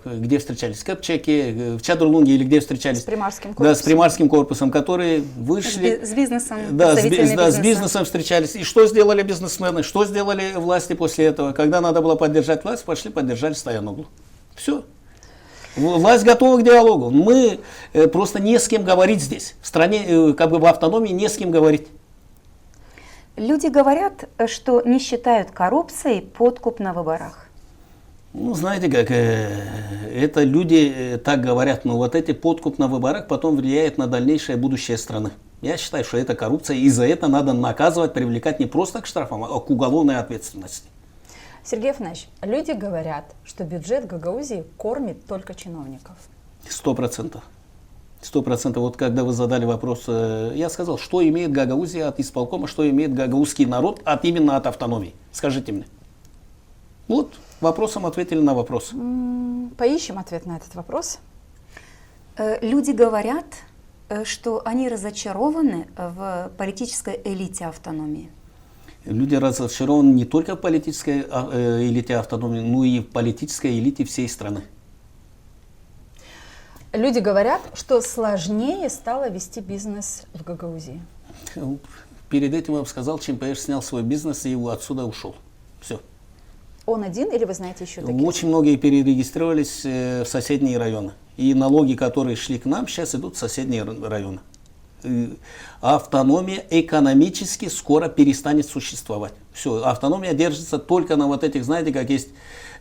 где встречались? В Капчаке, в Чадрлунге или где встречались? С примарским корпусом. Да, с примарским корпусом, которые вышли... С бизнесом. Да, с бизнесом встречались. И что сделали бизнесмены? Что сделали власти после этого? Когда надо было поддержать власть, пошли поддержали Стояноглу. Все. Власть готова к диалогу. Мы просто не с кем говорить здесь. В стране, как бы в автономии, не с кем говорить. Люди говорят, что не считают коррупцией подкуп на выборах. Ну, знаете как, это люди так говорят, но вот эти подкуп на выборах потом влияет на дальнейшее будущее страны. Я считаю, что это коррупция, и за это надо наказывать, привлекать не просто к штрафам, а к уголовной ответственности. Сергей Афанасьевич, люди говорят, что бюджет Гагаузии кормит только чиновников. 100%. 100%. Вот когда вы задали вопрос, я сказал, что имеет Гагаузия от исполкома, что имеет гагаузский народ именно от автономии. Скажите мне. Вот, вопросом ответили на вопрос. Поищем ответ на этот вопрос. Люди говорят, что они разочарованы в политической элите автономии. Люди разочарованы не только в политической элите автономии, но и в политической элите всей страны. Люди говорят, что сложнее стало вести бизнес в Гагаузии. Перед этим я бы сказал, ЧМПШ снял свой бизнес и отсюда ушел. Все. Он один или вы знаете еще таких? Очень многие перерегистрировались в соседние районы. И налоги, которые шли к нам, сейчас идут в соседние районы. Автономия экономически скоро перестанет существовать. Все, автономия держится только на вот этих, знаете, как есть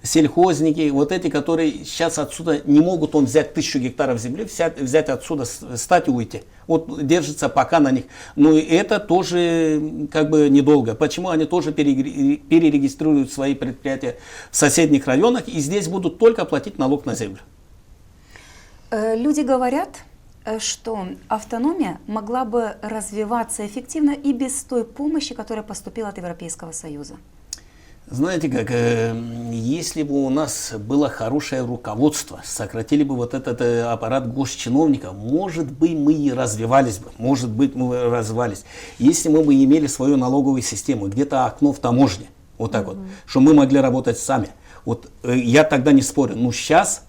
сельхозники, вот эти, которые сейчас отсюда не могут взять 1000 гектаров земли, взять отсюда, встать и уйти. Вот держится пока на них. Но это тоже как бы недолго. Почему они тоже перерегистрируют свои предприятия в соседних районах и здесь будут только платить налог на землю? Люди говорят, что автономия могла бы развиваться эффективно и без той помощи, которая поступила от Европейского Союза. Знаете как, если бы у нас было хорошее руководство, сократили бы вот этот аппарат госчиновников, может быть, мы и развивались бы, может быть, мы развивались. Если мы бы имели свою налоговую систему, где-то окно в таможне, вот так вот, что мы могли работать сами. Вот я тогда не спорю, но сейчас,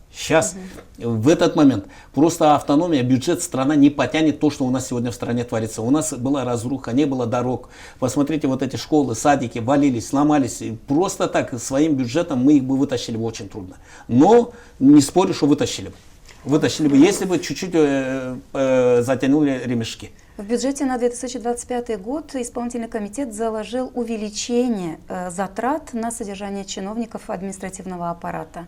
в этот момент, просто автономия, бюджет страна не потянет то, что у нас сегодня в стране творится. У нас была разруха, не было дорог. Посмотрите, вот эти школы, садики валились, сломались. И просто так, своим бюджетом мы их бы вытащили бы очень трудно. Но не спорю, что вытащили бы. Вытащили бы, если бы чуть-чуть затянули ремешки. В бюджете на 2025 год исполнительный комитет заложил увеличение затрат на содержание чиновников административного аппарата.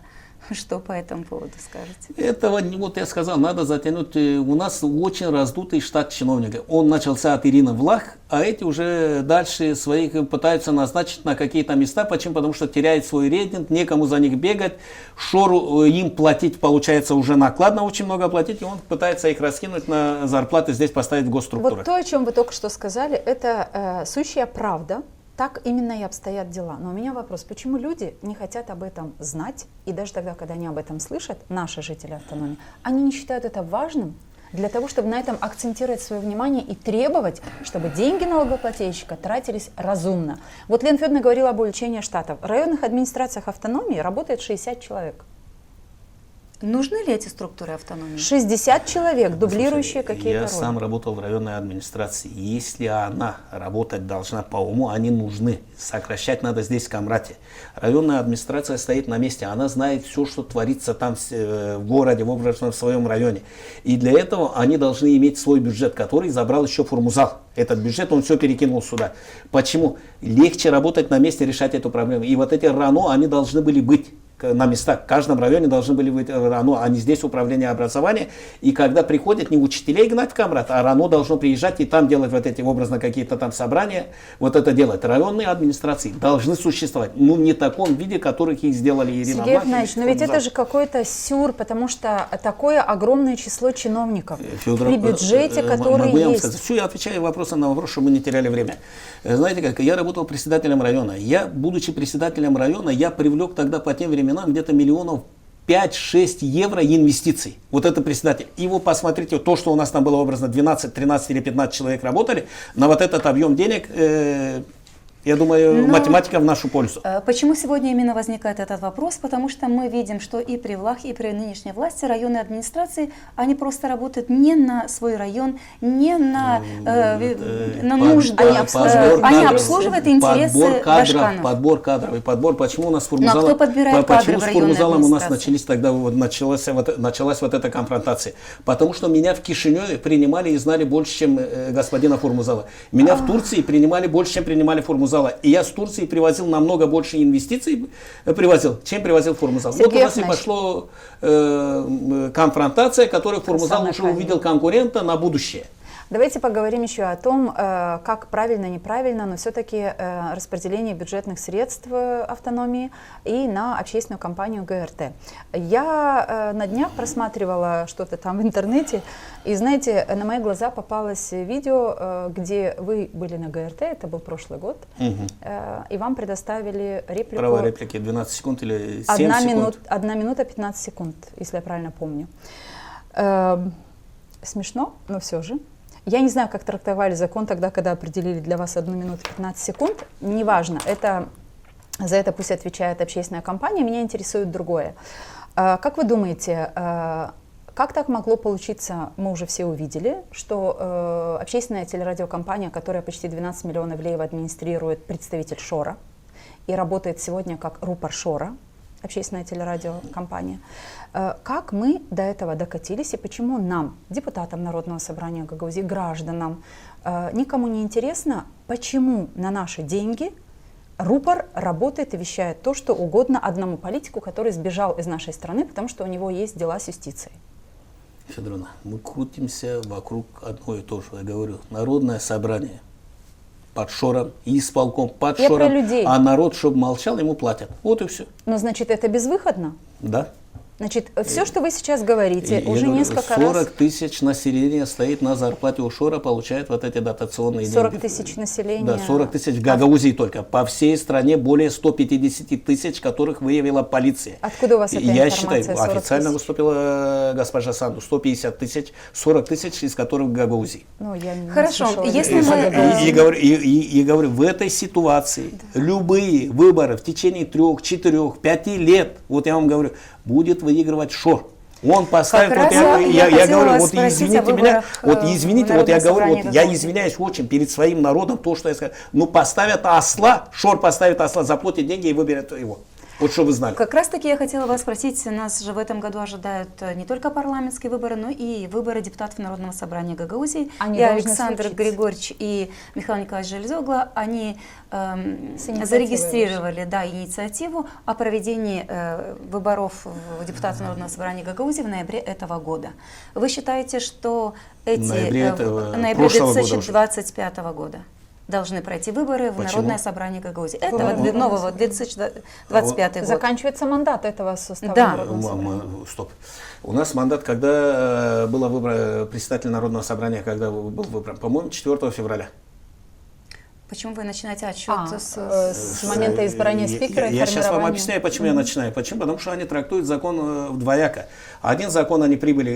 Что по этому поводу скажете? Этого, вот я сказал, надо затянуть. У нас очень раздутый штат чиновников. Он начался от Ирины Влах, а эти уже дальше своих пытаются назначить на какие-то места. Почему? Потому что теряют свой рейтинг, некому за них бегать. Шору им платить, получается, уже накладно очень много платить, и он пытается их раскинуть на зарплаты, здесь поставить в госструктурах. Вот то, о чем вы только что сказали, это сущая правда. Так именно и обстоят дела. Но у меня вопрос, почему люди не хотят об этом знать, и даже тогда, когда они об этом слышат, наши жители автономии, они не считают это важным для того, чтобы на этом акцентировать свое внимание и требовать, чтобы деньги налогоплательщика тратились разумно. Вот Лена Федоровна говорила об увеличении штатов. В районных администрациях автономии работает 60 человек. Нужны ли эти структуры автономии? 60 человек, дублирующие какие-то Я роли. сам работал в районной администрации. Если она работать должна по уму, они нужны. Сокращать надо здесь в Камрате. Районная администрация стоит на месте. Она знает все, что творится там в городе, в своем районе. И для этого они должны иметь свой бюджет, который забрал еще Формузал. Этот бюджет он все перекинул сюда. Почему? Легче работать на месте, решать эту проблему. И вот эти РАНО, они должны были быть на местах. В каждом районе должны были быть РАНО, а не здесь управление образования. И когда приходят не учителей гнать в Камрат, а РАНО должно приезжать и там делать вот эти образно какие-то там собрания, вот это делать. Районные администрации должны существовать, но не в таком виде, которых их сделали Ирина Сергей Влах. Игнатьевич, но ведь это же какой-то сюр, потому что такое огромное число чиновников при бюджете, который могу я вам есть. сказать? Все, я отвечаю вопросом на вопрос, чтобы мы не теряли время. Знаете как, я работал председателем района. Я, будучи председателем района, я привлек тогда по тем временам где-то миллионов 5-6 евро инвестиций. Вот это председатель. И вы посмотрите, то, что у нас там было образно 12, 13 или 15 человек работали, на вот этот объем денег, я думаю, математика в нашу пользу. Почему сегодня именно возникает этот вопрос? Потому что мы видим, что и при Влахе, и при нынешней власти районные администрации, они просто работают не на свой район, не на нужды. Они обслуживают интересы башканов. Подбор кадров и подбор. Почему у нас Формузалом, кто подбирает кадры в районной Формузалом у нас администрации? началась вот эта конфронтация? Потому что меня в Кишиневе принимали и знали больше, чем господина Формузала. Меня в Турции принимали больше, чем принимали Формузала. И я с Турции привозил намного больше инвестиций, чем привозил Формузал. Вот у нас и пошло конфронтация, которую Формузал уже увидел конкурента на будущее. Давайте поговорим еще о том, как правильно, неправильно, но все-таки распределение бюджетных средств автономии и на общественную компанию ГРТ. Я на днях просматривала что-то там в интернете, и, знаете, на мои глаза попалось видео, где вы были на ГРТ, это был прошлый год, и вам предоставили реплику. Право реплики 12 секунд или 7 секунд? 1 минута 15 секунд, если я правильно помню. Смешно, но все же. Я не знаю, как трактовали закон тогда, когда определили для вас 1 минуту 15 секунд. Неважно, за это пусть отвечает общественная компания, меня интересует другое. Как вы думаете, как так могло получиться, мы уже все увидели, что общественная телерадиокомпания, которая почти 12 миллионов леев администрирует, представитель Шора и работает сегодня как рупор Шора, общественная телерадиокомпания. Как мы до этого докатились и почему нам, депутатам Народного собрания Гагаузии, гражданам, никому не интересно, почему на наши деньги рупор работает и вещает то, что угодно одному политику, который сбежал из нашей страны, потому что у него есть дела с юстицией. Федоровна, мы крутимся вокруг одного и того же. Я говорю, Народное собрание под Шором, исполком под Шором, а народ, чтобы молчал, ему платят. Вот и все. Ну, значит, это безвыходно? Да. Значит, все, что вы сейчас говорите, уже говорю, несколько 40 раз... тысяч населения стоит на зарплате у Шора, получает вот эти дотационные 40 деньги. тысяч населения. Да, 40 тысяч в Гагаузии только. По всей стране более 150 тысяч, которых выявила полиция. Откуда у вас эта Я информация? считаю, официально выступила госпожа Санду, 150 тысяч, 40 тысяч, из которых в Гагаузии. Ну, я не Хорошо, слышала, если мы... И говорю, в этой ситуации любые выборы в течение 3, 4, 5 лет, вот я вам говорю, будет выигрывать Шор. Он поставит, вот я говорю, вот извините меня, вот извините, вот я говорю, вот я извиняюсь очень перед своим народом, то, что я сказал, ну поставят осла, Шор поставит осла, заплатит деньги и выберет его. Вот что вы знали. Как раз таки я хотела вас спросить, нас же в этом году ожидают не только парламентские выборы, но и выборы депутатов Народного собрания Гагаузии. Они И должны Александр случиться. Григорьевич и Михаил Николаевич Железогло, они инициативой зарегистрировали инициативу о проведении выборов в депутатов Народного собрания Гагаузии в ноябре этого года. Вы считаете, что эти в ноябре прошлого года 2025 года должны пройти выборы в Почему? Народное собрание Гагаузии? Этого нового 2025 год. Заканчивается мандат этого состава Да. Народного собрания. Стоп. У нас мандат, когда было выбор председателя Народного собрания, когда был выбран, по-моему, 4 февраля. Почему вы начинаете отсчет С момента избрания спикера и Я сейчас вам формирования. объясняю, почему я начинаю. Почему? Потому что они трактуют закон двояко. Один закон они принимали,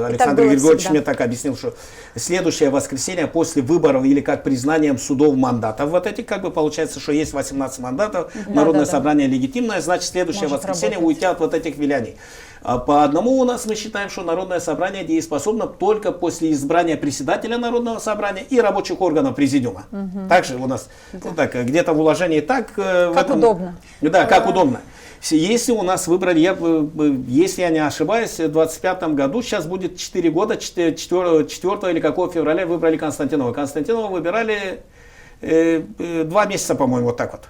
Александр было Григорьевич всегда. мне так объяснил, что следующее воскресенье после выборов или как признанием судов мандатов, вот этих как бы получается, что есть 18 мандатов, Народное собрание легитимное, значит следующее Может воскресенье работать. уйти от вот этих виляний. А по одному у нас мы считаем, что Народное собрание дееспособно только после избрания председателя Народного собрания и рабочих органов президиума. Также у нас вот так, где-то в уложении так. Как удобно. Да, как удобно. Если у нас выбрали, если я не ошибаюсь, в 2025 году, сейчас будет 4 года, 4 или какого февраля выбрали Константинова. Константинова выбирали 2 месяца, по-моему, вот так вот.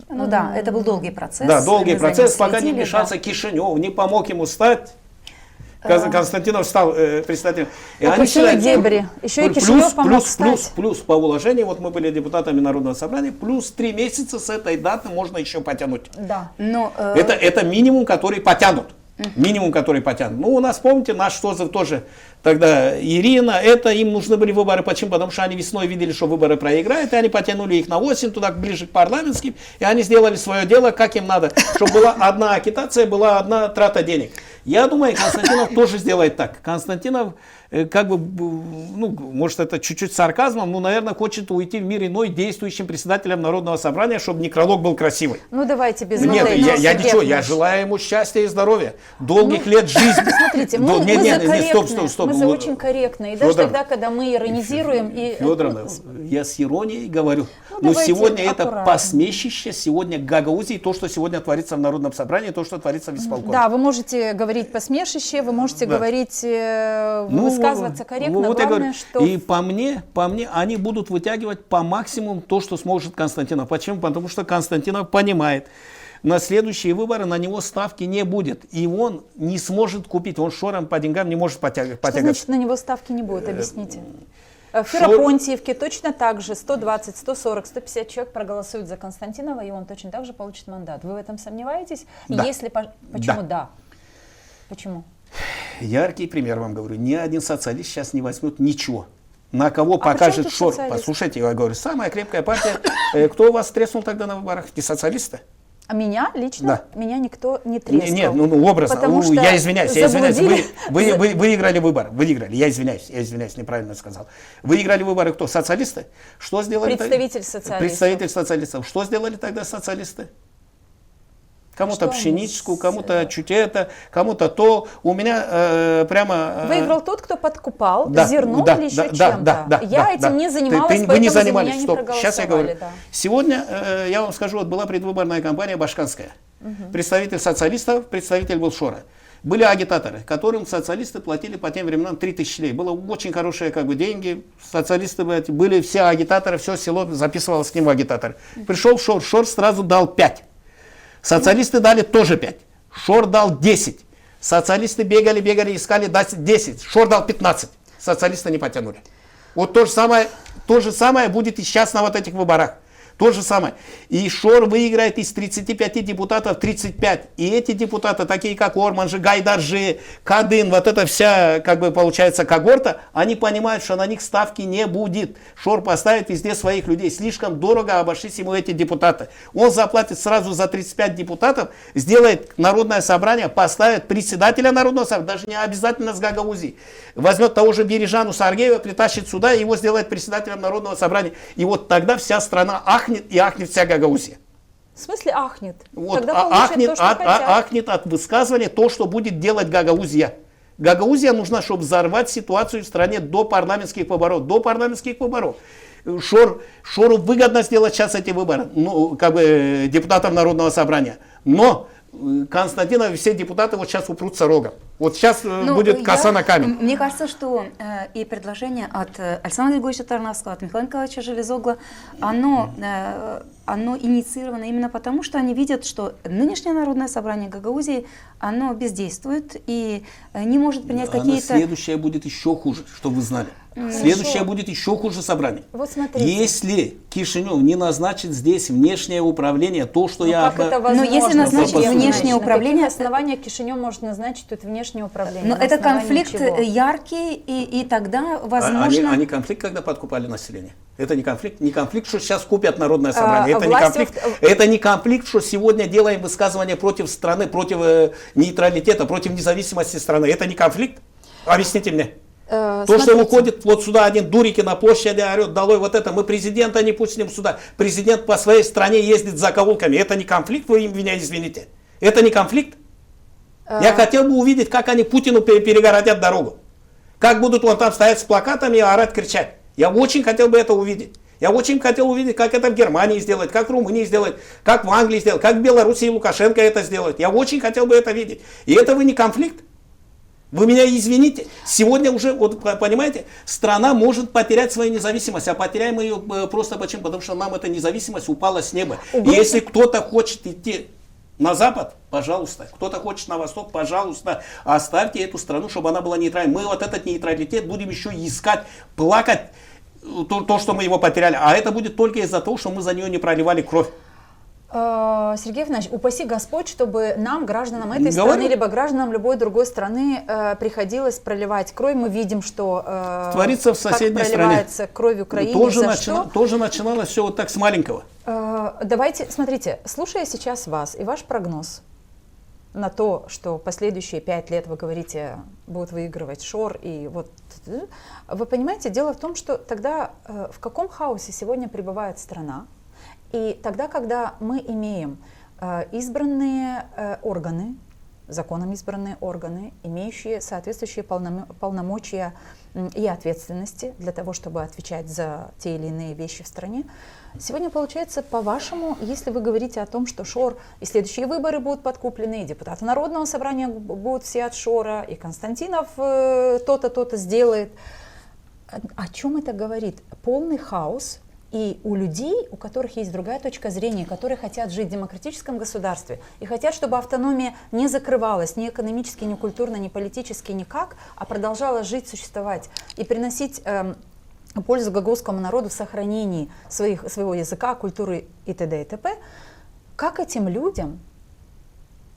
Ну да, это был долгий процесс. Да, долгий мы за ним процесс, пока не следили, вмешался да. Кишинев, не помог ему стать. Константинов стал председателем. И Ну, они еще и считают, что дебри, еще и Кишинев помог стать. плюс по уложению, вот мы были депутатами Народного собрания, плюс 3 месяца с этой даты можно еще потянуть. Да. Но, Это минимум, который потянут. Минимум, который потянут. Ну, у нас, помните, наш Тозов тоже тогда, Ирина, это им нужны были выборы. Почему? Потому что они весной видели, что выборы проиграют, и они потянули их на осень, туда ближе к парламентским, и они сделали свое дело, как им надо, чтобы была одна агитация, была одна трата денег. Я думаю, Константинов тоже сделает так. Константинов, как бы, ну, может, это чуть-чуть сарказмом, но, наверное, хочет уйти в мир иной действующим председателем Народного собрания, чтобы некролог был красивый. Ну давайте без Нет, вот этого, я Сергей ничего, я Ахмедович. желаю ему счастья и здоровья, долгих лет жизни. Смотрите, мы за корректное, мы за очень корректно. И даже Федоровна, тогда, когда мы иронизируем и... Федоровна, я с иронией говорю, Ну, но давайте сегодня это аккуратно. посмешище, сегодня Гагаузии, то, что сегодня творится в Народном собрании, то, что творится в исполкоме. Да, вы можете говорить посмешище, вы можете Да. говорить, Ну, высказываться корректно. вот я Главное, говорю, что... и по мне, они будут вытягивать по максимуму то, что сможет Константинов. Почему? Потому что Константинов понимает, на следующие выборы на него ставки не будет. И он не сможет купить, он шором по деньгам не может Что потягаться. значит на него ставки не будет? Объясните. В Ферапонтиевке точно так же 120, 140, 150 человек проголосуют за Константинова, и он точно так же получит мандат. Вы в этом сомневаетесь? Да. Почему да? Почему? Яркий пример вам говорю. Ни один социалист сейчас не возьмет ничего. На кого при чем покажет тут шор. социалист? Послушайте, я говорю, самая крепкая партия. Кто у вас треснул тогда на выборах? Не социалисты? А меня лично, Да. меня никто не трескал. Нет, ну образно. Потому что Я извиняюсь. заблудили. Вы выиграли выбор. Выиграли. Я извиняюсь, неправильно сказал. Выиграли выборы кто? Социалисты? Что сделали? Представитель социалистов. Представитель социалистов. Что сделали тогда социалисты? Кому-то Что пшеничку, они кому-то чуть это, кому-то то. У меня прямо... Выиграл тот, кто подкупал Да, зерно да, или еще да, чем-то. да, Я да, этим да. не занималась, Вы поэтому не за занимались. меня не Стоп. проголосовали. Сейчас я говорю. Да. Сегодня, я вам скажу, вот была предвыборная кампания башканская. Представитель социалистов, представитель был Шора. Были агитаторы, которым социалисты платили по тем временам 3000 лей. Было очень хорошие как бы, деньги. Социалисты были все агитаторы, все село записывалось с ним в агитатор. Пришел Шор, Шор сразу дал 5. Социалисты дали тоже 5. Шор дал 10. Социалисты бегали, искали дать 10. Шор дал 15. Социалисты не потянули. Вот то же самое будет и сейчас на вот этих выборах. То же самое. И Шор выиграет из 35 депутатов 35. И эти депутаты, такие как Орманжи, Гайдаржи, Кадын, вот эта вся, как бы получается, когорта, они понимают, что на них ставки не будет. Шор поставит везде своих людей. Слишком дорого обошлись ему эти депутаты. Он заплатит сразу за 35 депутатов, сделает народное собрание, поставит председателя народного собрания, даже не обязательно с Гагаузии. Возьмет того же Бережану Саргеева, притащит сюда, и его сделает председателем народного собрания. И вот тогда вся страна ахнет и ахнет вся Гагаузия. В смысле ахнет? Вот, Тогда получат то, что хотят. ахнет от высказывания то, что будет делать Гагаузия. Гагаузия нужна, чтобы взорвать ситуацию в стране до парламентских выборов. До парламентских выборов. Шору выгодно сделать сейчас эти выборы, ну, как бы депутатов Народного собрания. Но Константинов и все депутаты вот сейчас упрутся рогом. Вот сейчас будет коса на камень. Мне кажется, что и предложение от Александра Григорьевича Тарнавского, от Михаила Николаевича Железогла, оно инициировано именно потому, что они видят, что нынешнее Народное собрание Гагаузии, оно бездействует и не может принять какие-то... Следующее будет еще хуже, чтобы вы знали. Следующее будет еще хуже собрание. Вот смотрите. Если Кишинев не назначит здесь внешнее управление, то, что Как это возможно? Но если назначить внешнее управление... На каких основаниях Кишинев может назначить тут внешнее управление? Но На это основании конфликт чего? яркий, и тогда, возможно... Они конфликт, когда подкупали население. Это не конфликт. Не конфликт, что сейчас купят Народное собрание. Это не конфликт. Это не конфликт, что сегодня делаем высказывания против страны, против нейтралитета, против независимости страны. Это не конфликт? Объясните мне. То, что выходит вот сюда один дурики на площади орет, долой вот это, мы президента не пустим сюда. Президент по своей стране ездит за закоулками. Это не конфликт, вы меня извините. Это не конфликт. Я хотел бы увидеть, как они Путину перегородят дорогу. Как будут вон там стоять с плакатами и орать, кричать. Я очень хотел бы это увидеть. Я очень хотел увидеть, как это в Германии сделать, как в Румынии сделать, как в Англии сделать, как в Беларуси и Лукашенко это сделает. Я очень хотел бы это видеть. И это вы не конфликт? Вы меня извините, сегодня уже, вот понимаете, страна может потерять свою независимость, а потеряем ее просто почему? Потому что нам эта независимость упала с неба. И если кто-то хочет идти на запад, пожалуйста, кто-то хочет на восток, пожалуйста, оставьте эту страну, чтобы она была нейтральной. Мы вот этот нейтралитет будем еще искать, плакать, то, что мы его потеряли. А это будет только из-за того, что мы за нее не проливали кровь. Сергей Иванович, упаси Господь, чтобы нам, гражданам этой страны, либо гражданам любой другой страны, приходилось проливать кровь. Мы видим, что творится в соседней стране. Кровь Украины. Тоже начиналось все вот так с маленького. Давайте, смотрите, слушая сейчас вас и ваш прогноз на то, что последующие 5 лет, вы говорите, будут выигрывать Шор, и вот вы понимаете, дело в том, что тогда в каком хаосе сегодня пребывает страна? И тогда, когда мы имеем избранные органы, законом избранные органы, имеющие соответствующие полномочия и ответственности для того, чтобы отвечать за те или иные вещи в стране, сегодня получается, по-вашему, если вы говорите о том, что Шор и следующие выборы будут подкуплены, и депутаты Народного собрания будут все от Шора, и Константинов то-то, то-то сделает, о чем это говорит? Полный хаос. И у людей, у которых есть другая точка зрения, которые хотят жить в демократическом государстве и хотят, чтобы автономия не закрывалась ни экономически, ни культурно, ни политически, никак, а продолжала жить, существовать и приносить пользу гагаузскому народу в сохранении своего языка, культуры и т.д. и т.п., как этим людям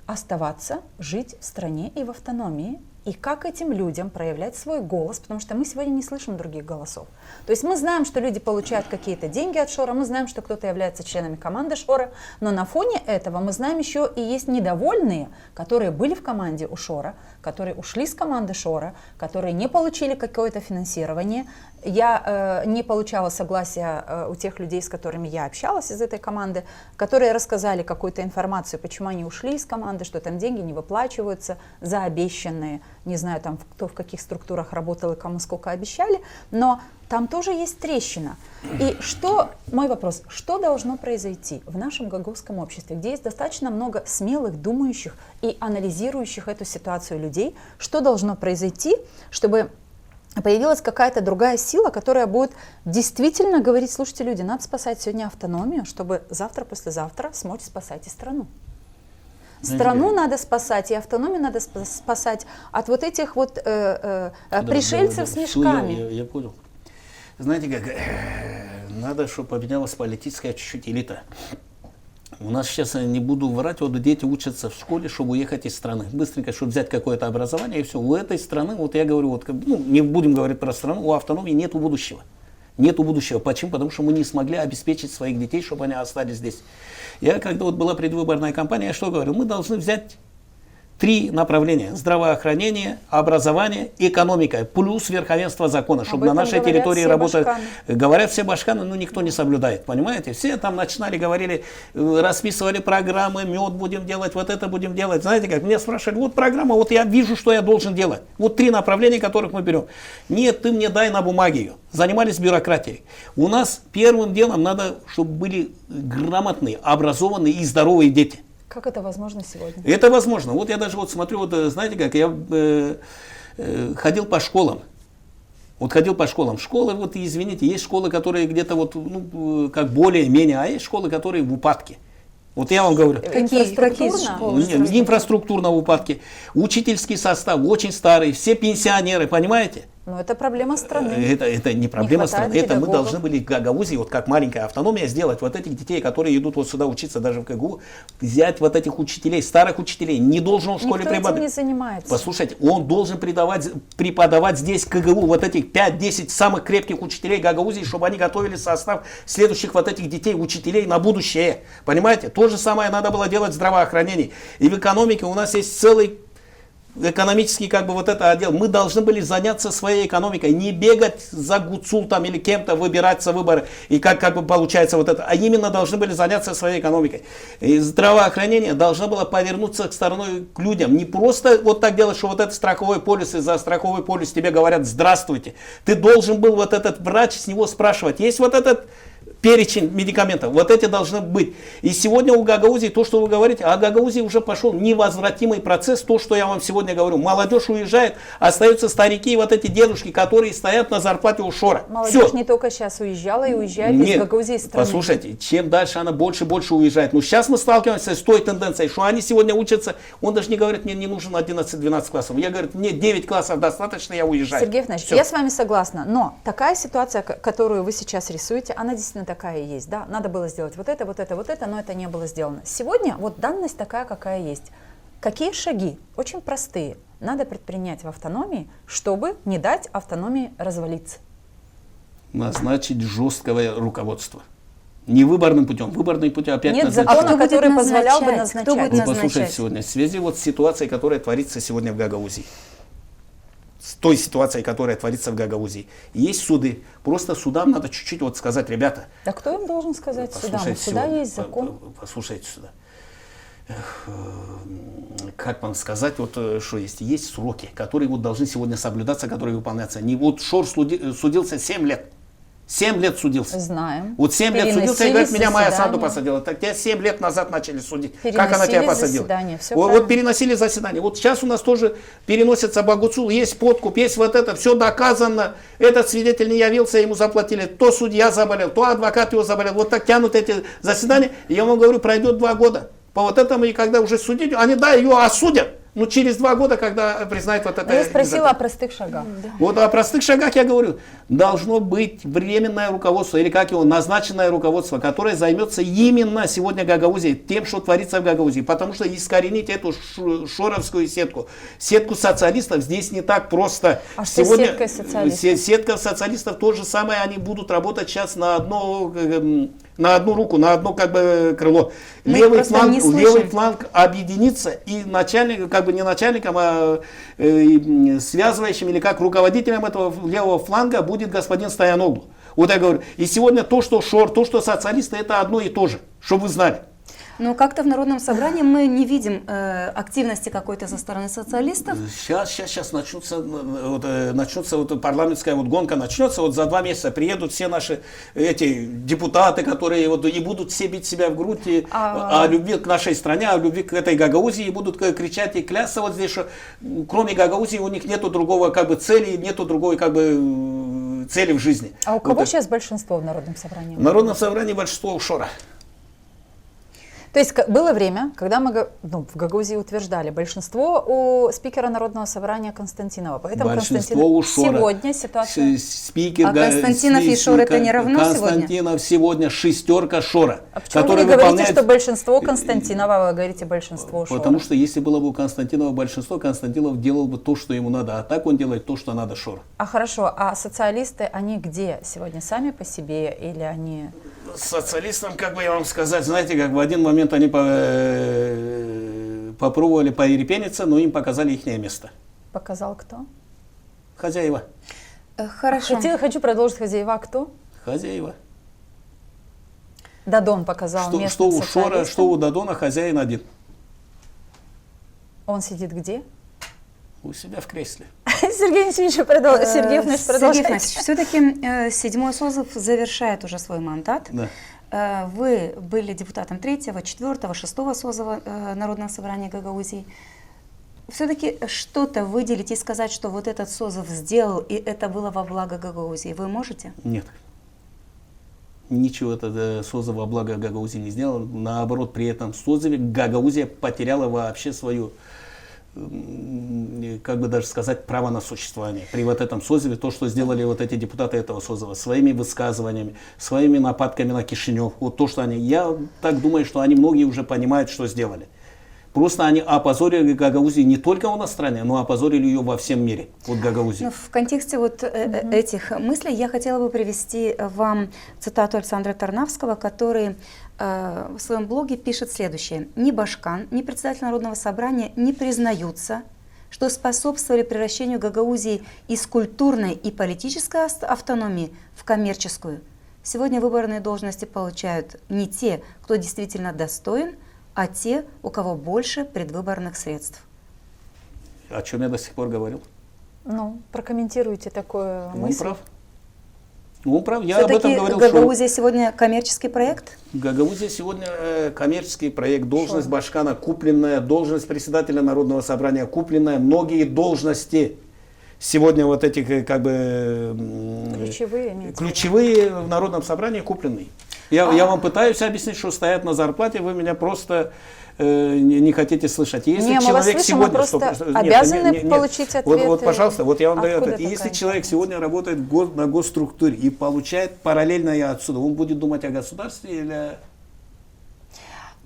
оставаться, жить в стране и в автономии? И как этим людям проявлять свой голос, потому что мы сегодня не слышим других голосов. То есть мы знаем, что люди получают какие-то деньги от Шора, мы знаем, что кто-то является членами команды Шора, но на фоне этого мы знаем еще и есть недовольные, которые были в команде у Шора, которые ушли с команды Шора, которые не получили какое-то финансирование. Я не получала согласия у тех людей, с которыми я общалась из этой команды, которые рассказали какую-то информацию, почему они ушли из команды, что там деньги не выплачиваются за обещанные. Не знаю, там кто в каких структурах работал и кому сколько обещали, но там тоже есть трещина. И мой вопрос, что должно произойти в нашем гагаузском обществе, где есть достаточно много смелых, думающих и анализирующих эту ситуацию людей, что должно произойти, чтобы появилась какая-то другая сила, которая будет действительно говорить: слушайте, люди, надо спасать сегодня автономию, чтобы завтра, послезавтра смочь спасать и страну. Страну надо спасать, и автономию надо спасать от вот этих вот пришельцев с мешками. Я понял. Знаете как, надо, чтобы поменялась политическая чуть-чуть элита. У нас сейчас, не буду врать, вот дети учатся в школе, чтобы уехать из страны. Быстренько, чтобы взять какое-то образование, и все. У этой страны, вот я говорю, вот, не будем говорить про страну, у автономии нету будущего. Нету будущего. Почему? Потому что мы не смогли обеспечить своих детей, чтобы они остались здесь. Я, когда вот была предвыборная кампания, я что говорил? Мы должны взять 3 направления: здравоохранение, образование, экономика, плюс верховенство закона, чтобы на нашей территории работать. Говорят все башканы, но никто не соблюдает, понимаете? Все там начинали, говорили, расписывали программы, мед будем делать, вот это будем делать. Знаете как, меня спрашивали, вот программа, вот я вижу, что я должен делать. Вот 3 направления, которых мы берем. Нет, ты мне дай на бумаге ее. Занимались бюрократией. У нас первым делом надо, чтобы были грамотные, образованные и здоровые дети. Как это возможно сегодня? Это возможно. Вот я даже вот смотрю, вот знаете как, я ходил по школам. Вот ходил по школам. Школы, вот извините, есть школы, которые где-то вот, ну, как более-менее, а есть школы, которые в упадке. Вот я вам говорю. Какие школы? Нет, инфраструктурно в упадке. Учительский состав очень старый, все пенсионеры, понимаете? Но это проблема страны. Это не проблема страны, это мы педагогов. должны были в Гагаузии, вот как маленькая автономия, сделать вот этих детей, которые идут вот сюда учиться даже в КГУ, взять вот этих учителей, старых учителей, не должен он в школе Никто преподавать. этим не занимается. Послушайте, он должен преподавать здесь в КГУ вот этих 5-10 самых крепких учителей Гагаузии, чтобы они готовили состав следующих вот этих детей, учителей на будущее. Понимаете? То же самое надо было делать в здравоохранении. И в экономике у нас есть целый экономический как бы вот это отдел. Мы должны были заняться своей экономикой, не бегать за Гуцул там или кем-то, выбираться выборы и как бы получается вот это, а именно должны были заняться своей экономикой. И здравоохранение должно было повернуться к стороной к людям, не просто вот так делать, что вот этот страховой полис, и за страховой полис тебе говорят здравствуйте. Ты должен был вот этот врач с него спрашивать, есть вот этот перечень медикаментов, вот эти должны быть. И сегодня у Гагаузии, то, что вы говорите, а Гагаузии уже пошел невозвратимый процесс, то, что я вам сегодня говорю. Молодежь уезжает, остаются старики и вот эти дедушки, которые стоят на зарплате у Шора. Молодежь Все. не только сейчас уезжала и уезжает из Гагаузии из страны. Послушайте, чем дальше она больше и больше уезжает. Но сейчас мы сталкиваемся с той тенденцией, что они сегодня учатся, он даже не говорит, мне не нужен 11-12 классов. Я говорю, мне 9 классов достаточно, я уезжаю. Сергей Иванович, Все. я с вами согласна, но такая ситуация, которую вы сейчас рисуете, она действительно такая и есть, да, надо было сделать вот это, но это не было сделано. Сегодня вот данность такая, какая есть. Какие шаги, очень простые, надо предпринять в автономии, чтобы не дать автономии развалиться? Назначить жесткое руководство. Не выборным путем. Выборный путь опять Нет назначить. закона, будет который позволял бы назначать? назначать. Кто будет Вот назначать? послушайте сегодня, в связи вот с ситуацией, которая творится сегодня в Гагаузии, с той ситуацией, которая творится в Гагаузии, есть суды. Просто судам надо чуть-чуть вот сказать, ребята. Да кто им должен сказать судам? У послушайте суда сюда, есть закон. Послушайте сюда. Как вам сказать, вот что есть сроки, которые вот должны сегодня соблюдаться, которые выполняться. Не вот Шор судился 7 лет. 7 лет судился. Знаем. Вот 7 лет судился и говорит, меня Майя Санду заседания. посадила. Так тебя 7 лет назад начали судить. Как Переносили она тебя посадила? заседание, всё Вот правильно. переносили заседание. Вот сейчас у нас тоже переносится Багуцул, есть подкуп, есть вот это, все доказано. Этот свидетель не явился, ему заплатили. То судья заболел, то адвокат его заболел. Вот так тянут эти заседания. И я вам говорю, пройдет 2 года. По вот этому, и когда уже судить, они, да, ее осудят. Но через 2 года, когда признают вот это... Я спросила о простых шагах. Вот о простых шагах я говорю. Должно быть временное руководство, или как его, назначенное руководство, которое займется именно сегодня Гагаузией, тем, что творится в Гагаузии. Потому что искоренить эту шоровскую сетку, сетку социалистов здесь не так просто. А что с сеткой социалистов? Сетка социалистов то же самое, они будут работать сейчас на одну руку, на одно как бы крыло. Мы Левый просто не слышим. фланг объединится, и начальник, как бы не начальником, а связывающим или как руководителем этого левого фланга будет господин Стояноглу. Вот я говорю. И сегодня то, что Шор, то, что социалисты, это одно и то же, чтобы вы знали. Но как-то в Народном собрании мы не видим активности какой-то со стороны социалистов. Сейчас начнется вот парламентская вот гонка, начнется, вот за 2 месяца приедут все наши эти депутаты, которые вот и будут все бить себя в грудь о любви к нашей стране, о любви к этой Гагаузии, и будут кричать и клясться вот здесь, что кроме Гагаузии у них нету другого как бы цели, нету другой как бы цели в жизни. А у кого Вот сейчас большинство в Народном собрании? в Народном собрании большинство у Шора. То есть было время, когда мы в Гагаузии утверждали большинство у спикера Народного собрания Константинова. Поэтому Большинство у Шора. Сегодня ситуация... Спикер, А Константинов и Шор это не равно Константинов сегодня шестерка Шора. А почему вы не говорите, что большинство Константинова, а вы говорите большинство Шора? Потому что если было бы у Константинова большинство, Константинов делал бы то, что ему надо, а так он делает то, что надо Шора. А хорошо, а социалисты, они где сегодня? Сами по себе или они... Социалистам, как бы я вам сказать, знаете, как в один момент они попробовали поерепениться, но им показали их место. Показал кто? Хозяева. Хорошо. Хочу продолжить. Хозяева кто? Хозяева. Дадон показал Что местным у Шора, социалистам. что у Дадона хозяин один. Он сидит где? У себя в кресле. Сергей Ильич продолжит. Сергей Ильич продолжает. Все-таки 7-й созыв завершает уже свой мандат. Да. Вы были депутатом 3-го, 4-го, 6-го созыва Народного собрания Гагаузии. Все-таки что-то выделить и сказать, что вот этот созыв сделал, и это было во благо Гагаузии, вы можете? Нет. Ничего это созыв во благо Гагаузии не сделал. Наоборот, при этом созыве Гагаузия потеряла вообще свою, как бы даже сказать, право на существование. При вот этом созыве, то, что сделали вот эти депутаты этого созыва, своими высказываниями, своими нападками на Кишинев, вот то, что они, я так думаю, что они многие уже понимают, что сделали. Просто они опозорили Гагаузию не только у нас в стране, но опозорили ее во всем мире. Вот Гагаузию. В контексте вот этих мыслей я хотела бы привести вам цитату Александра Тарнавского, который в своем блоге пишет следующее. «Ни Башкан, ни председатель Народного собрания не признаются, что способствовали превращению Гагаузии из культурной и политической автономии в коммерческую. Сегодня выборные должности получают не те, кто действительно достоин, а те, у кого больше предвыборных средств». О чем я до сих пор говорил? Ну, прокомментируйте такое Он мысль. прав. Он прав. Я об этом говорил. Гагаузия сегодня коммерческий проект? Гагаузия сегодня коммерческий проект. Должность Башкана купленная, должность председателя Народного собрания купленная. Многие должности сегодня вот этих как бы ключевые в Народном собрании купленные. Я вам пытаюсь объяснить, что стоят на зарплате, вы меня просто не хотите слышать. Если не, мы вас слышим, мы просто обязаны получить ответы. Вот, пожалуйста, вот я вам даю ответ. Откуда Если такая человек сегодня работает на госструктуре и получает параллельно и отсюда, он будет думать о государстве или...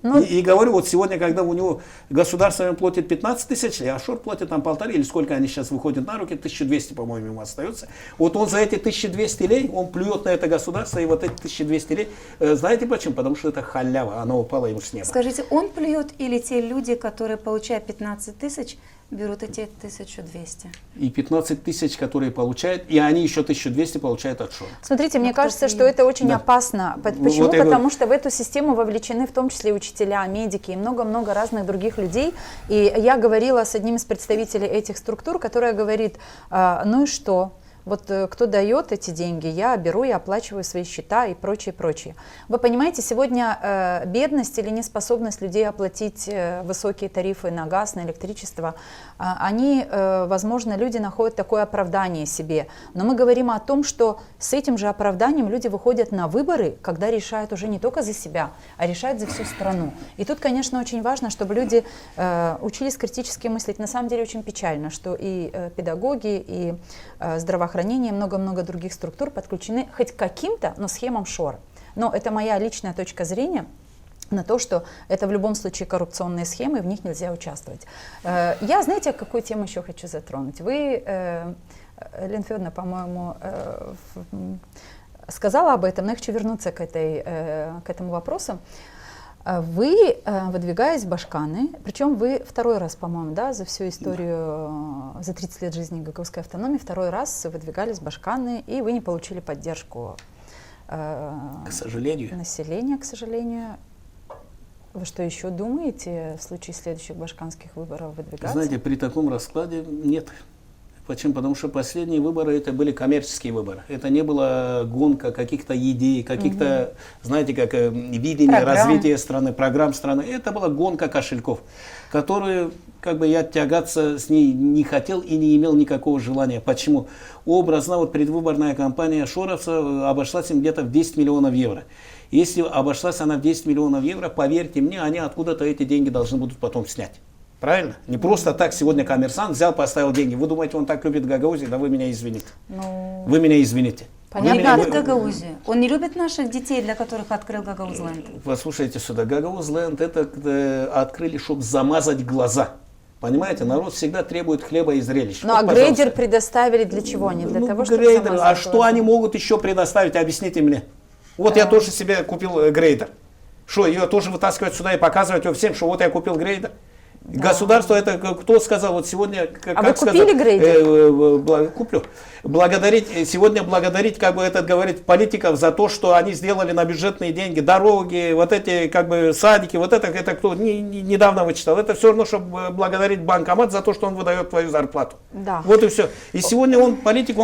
Ну, и говорю, вот сегодня, когда у него государство ему платит 15 тысяч, а Шор платит там 1,5, или сколько они сейчас выходят на руки, 1200, по-моему, ему остается. Вот он за эти 1200 лей, он плюет на это государство, и вот эти 1200 лей, знаете почему? Потому что это халява, она упала ему с неба. Скажите, он плюет или те люди, которые получают 15 тысяч, берут эти 1200? И 15 тысяч, которые получают, и они еще 1200 получают от Шора. Смотрите, мне кажется, что это очень опасно. Почему? Вот Потому что в эту систему вовлечены в том числе учителя, медики и много-много разных других людей. И я говорила с одним из представителей этих структур, которая говорит, ну и что? Вот кто дает эти деньги, я беру и оплачиваю свои счета и прочее, прочее. Вы понимаете, сегодня бедность или неспособность людей оплатить высокие тарифы на газ, на электричество, они, возможно, люди находят такое оправдание себе. Но мы говорим о том, что с этим же оправданием люди выходят на выборы, когда решают уже не только за себя, а решают за всю страну. И тут, конечно, очень важно, чтобы люди учились критически мыслить. На самом деле очень печально, что и педагоги, и здравоохранение, много-много других структур подключены хоть к каким-то, но схемам Шора. Но это моя личная точка зрения на то, что это в любом случае коррупционные схемы, и в них нельзя участвовать. Я, знаете, какую тему еще хочу затронуть? Вы, Лена Федоровна, по-моему, сказала об этом, но я хочу вернуться к этому вопросу. Вы выдвигаясь в Башканы, причем вы второй раз, по-моему, да, за всю историю, за 30 лет жизни гагаузской автономии, второй раз выдвигались в Башканы, и вы не получили поддержку к сожалению. Населения, к сожалению. Вы что еще думаете в случае следующих башканских выборов выдвигаться? Знаете, при таком раскладе нет. Почему? Потому что последние выборы это были коммерческие выборы. Это не была гонка каких-то идей, каких-то, знаете, как видение развития страны, программ страны. Это была гонка кошельков, которые, как бы я тягаться с ней не хотел и не имел никакого желания. Почему? Образно, вот предвыборная кампания шоровца обошлась им где-то в 10 миллионов евро. Если обошлась она в 10 миллионов евро, поверьте мне, они откуда-то эти деньги должны будут потом снять. Правильно? Не просто так сегодня коммерсант взял, поставил деньги. Вы думаете, он так любит Гагаузию? Да вы меня извините. Вы меня извините. Понятно, любит Гагаузию. Он не любит наших детей, для которых открыл Гагаузленд. Послушайте сюда, Гагаузленд это открыли, чтобы замазать глаза. Понимаете, народ всегда требует хлеба и зрелищ. Ну, вот, а грейдер предоставили для чего? Не для того, чтобы грейдер. А что они могут еще предоставить? Объясните мне. Вот я тоже себе купил грейдер. Что, ее тоже вытаскивать сюда и показывать всем, что вот я купил грейдер? Государство, это кто сказал, вот сегодня, А вы купили грейдер? Куплю. Сегодня благодарить, как бы это говорить, политиков за то, что они сделали на бюджетные деньги, дороги, вот эти, как бы, садики, вот это кто недавно вычитал. Это все равно, чтобы благодарить банкомат за то, что он выдает твою зарплату. Да. Вот и все. И сегодня политик,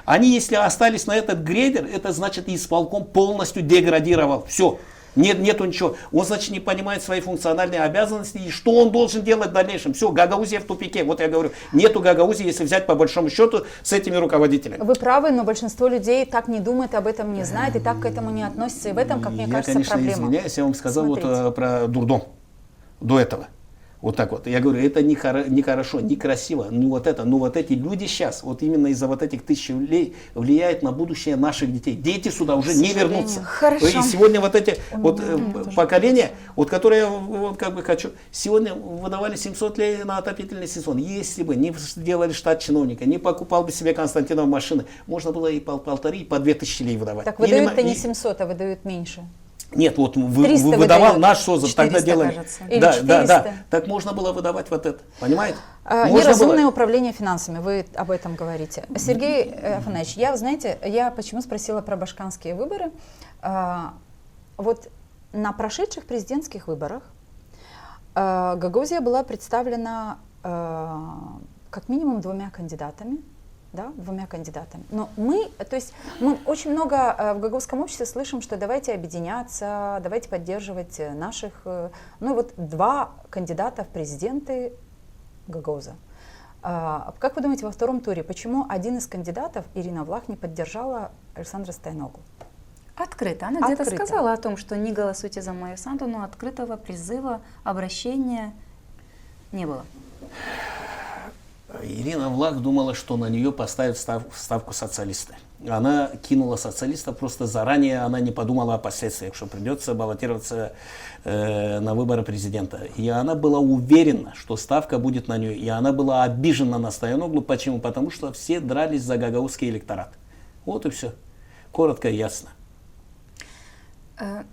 они, если остались на этот грейдер, это значит, исполком полностью деградировал. Все. Нету ничего. Он, значит, не понимает свои функциональные обязанности и что он должен делать в дальнейшем. Все, Гагаузия в тупике. Вот я говорю, нету Гагаузии, если взять по большому счету с этими руководителями. Вы правы, но большинство людей так не думает, об этом не знает и так к этому не относится. И в этом, как мне кажется, конечно, проблема. Извиняюсь, я вам сказал Смотрите. про дурдом до этого. Вот так вот. Я говорю, это не хорошо, не красиво. Вот эти люди сейчас, вот именно из-за вот этих 1000 рублей влияют на будущее наших детей. Дети сюда уже не вернутся. Хорошо. И сегодня вот эти поколения, вот которые я как бы хочу, сегодня выдавали 700 лей на отопительный сезон. Если бы не сделали штат чиновника, не покупал бы себе Константинов машины, можно было и по 1500, и по 2000 лей выдавать. Так выдают-то не 700, а выдают меньше. Нет, вот 300 выдавал наш СОЗов, тогда 400, делали. кажется. Или Да, 400. да. Так можно было выдавать вот это, понимаете? Можно Неразумное было. управление финансами, вы об этом говорите. Сергей Афанасьевич, я почему спросила про башканские выборы? Вот на прошедших президентских выборах Гагаузия была представлена как минимум 2 кандидатами. Да, 2 кандидатами. Но мы очень много в гагаузском обществе слышим, что давайте объединяться, давайте поддерживать наших. Ну вот 2 кандидата в президенты Гагауза. Как вы думаете, во втором туре, почему один из кандидатов, Ирина Влах, не поддержала Александра Стайноглу? Открыто. Она где-то сказала о том, что не голосуйте за Майю Санду, но открытого призыва, обращения не было. Ирина Влах думала, что на нее поставят ставку социалисты. Она кинула социалистов, просто заранее она не подумала о последствиях, что придется баллотироваться на выборы президента. И она была уверена, что ставка будет на нее. И она была обижена на Стайноглу. Почему? Потому что все дрались за гагаузский электорат. Вот и все. Коротко и ясно.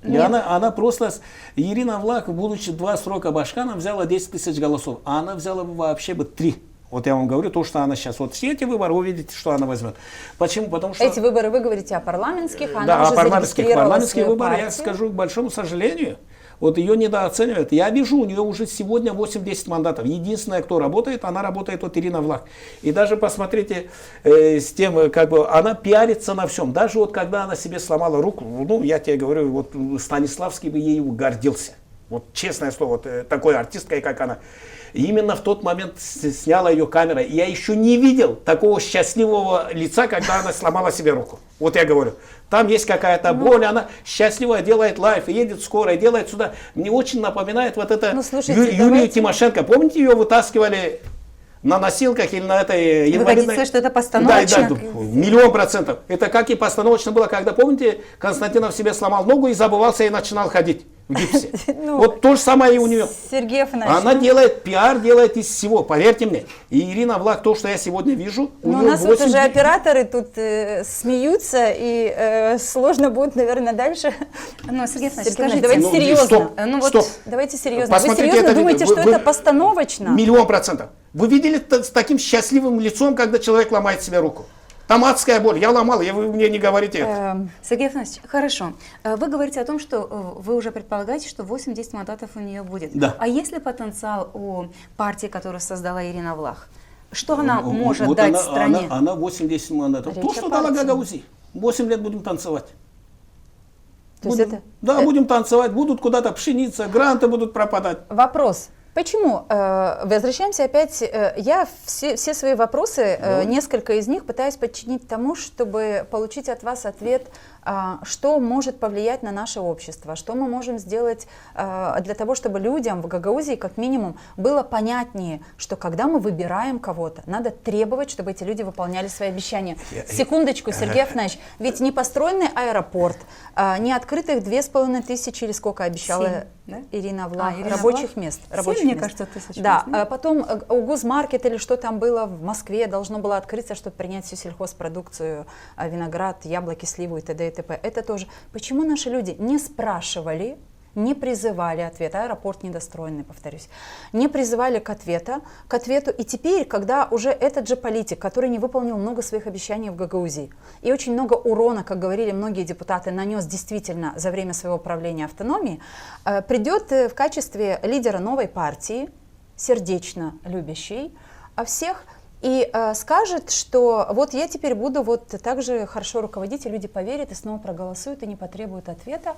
И она просто, Ирина Влах, будучи 2 срока башканом, взяла 10 000 голосов. А она взяла вообще бы 3. Вот я вам говорю, то, что она сейчас, вот все эти выборы, вы увидите, что она возьмет. Почему? Потому что... Эти выборы вы говорите о парламентских, а да, она уже парламентские выборы, партию. я скажу, к большому сожалению, вот ее недооценивают. Я вижу, у нее уже сегодня 8-10 мандатов. Единственное, кто работает, она работает, вот Ирина Влах. И даже посмотрите, с тем, как бы, она пиарится на всем. Даже вот когда она себе сломала руку, ну, я тебе говорю, вот Станиславский бы ею гордился. Вот честное слово, вот такой артисткой, как она. И именно в тот момент сняла ее камера. И я еще не видел такого счастливого лица, когда она сломала себе руку. Вот я говорю, там есть какая-то боль, она счастливая, делает лайф, едет скорая, делает сюда. Мне очень напоминает вот это Юлию Тимошенко. Помните, ее вытаскивали на носилках или на этой инвалидной... Вы хотите сказать, что это постановочно? Да, 100%. Это как и постановочно было, когда, помните, Константинов себе сломал ногу и забывался и начинал ходить в гипсе. Вот то же самое и у нее. Сергей Афанасьевич. Она делает пиар, делает из всего, поверьте мне. И Ирина Влах, то, что я сегодня вижу, у Но нее у нас вот уже операторы тут смеются, и сложно будет, наверное, дальше. Но, Сергей Афанасьевич, Сергей, скажите, давайте серьезно. Стоп. Давайте серьезно. Посмотрите, Вы серьезно это думаете, видео. что это постановочно? 100%. Вы видели с таким счастливым лицом, когда человек ломает себе руку? Там адская боль. Я ломал, вы мне не говорите это. Сергей Афанасьевич, хорошо. Вы говорите о том, что вы уже предполагаете, что 8-10 мандатов у нее будет. Да. А есть ли потенциал у партии, которую создала Ирина Влах? Что она может дать стране? Она 8-10 мандатов. То, что дала Гагаузии. 8 лет будем танцевать. Будем танцевать, будут куда-то пшеница, гранты будут пропадать. Вопрос. Почему? Возвращаемся опять. Я все свои вопросы, несколько из них пытаюсь подчинить тому, чтобы получить от вас ответ, что может повлиять на наше общество, что мы можем сделать для того, чтобы людям в Гагаузии, как минимум, было понятнее, что когда мы выбираем кого-то, надо требовать, чтобы эти люди выполняли свои обещания. Секундочку, Сергей Афанасьевич, ведь не построенный аэропорт, не открытых 2500 или сколько обещала Ирина Влах, рабочих мест. Мне кажется, 1000. Да, потом Угуз-маркет или что там было в Москве должно было открыться, чтобы принять всю сельхозпродукцию, виноград, яблоки, сливу и т.д. и т.п. Это тоже. Почему наши люди не спрашивали, не призывали ответа, аэропорт недостроенный, повторюсь, не призывали к ответу. И теперь, когда уже этот же политик, который не выполнил много своих обещаний в Гагаузии, и очень много урона, как говорили многие депутаты, нанес действительно за время своего правления автономии, придет в качестве лидера новой партии, сердечно любящей всех, и скажет, что вот я теперь буду вот так же хорошо руководить, и люди поверят и снова проголосуют и не потребуют ответа.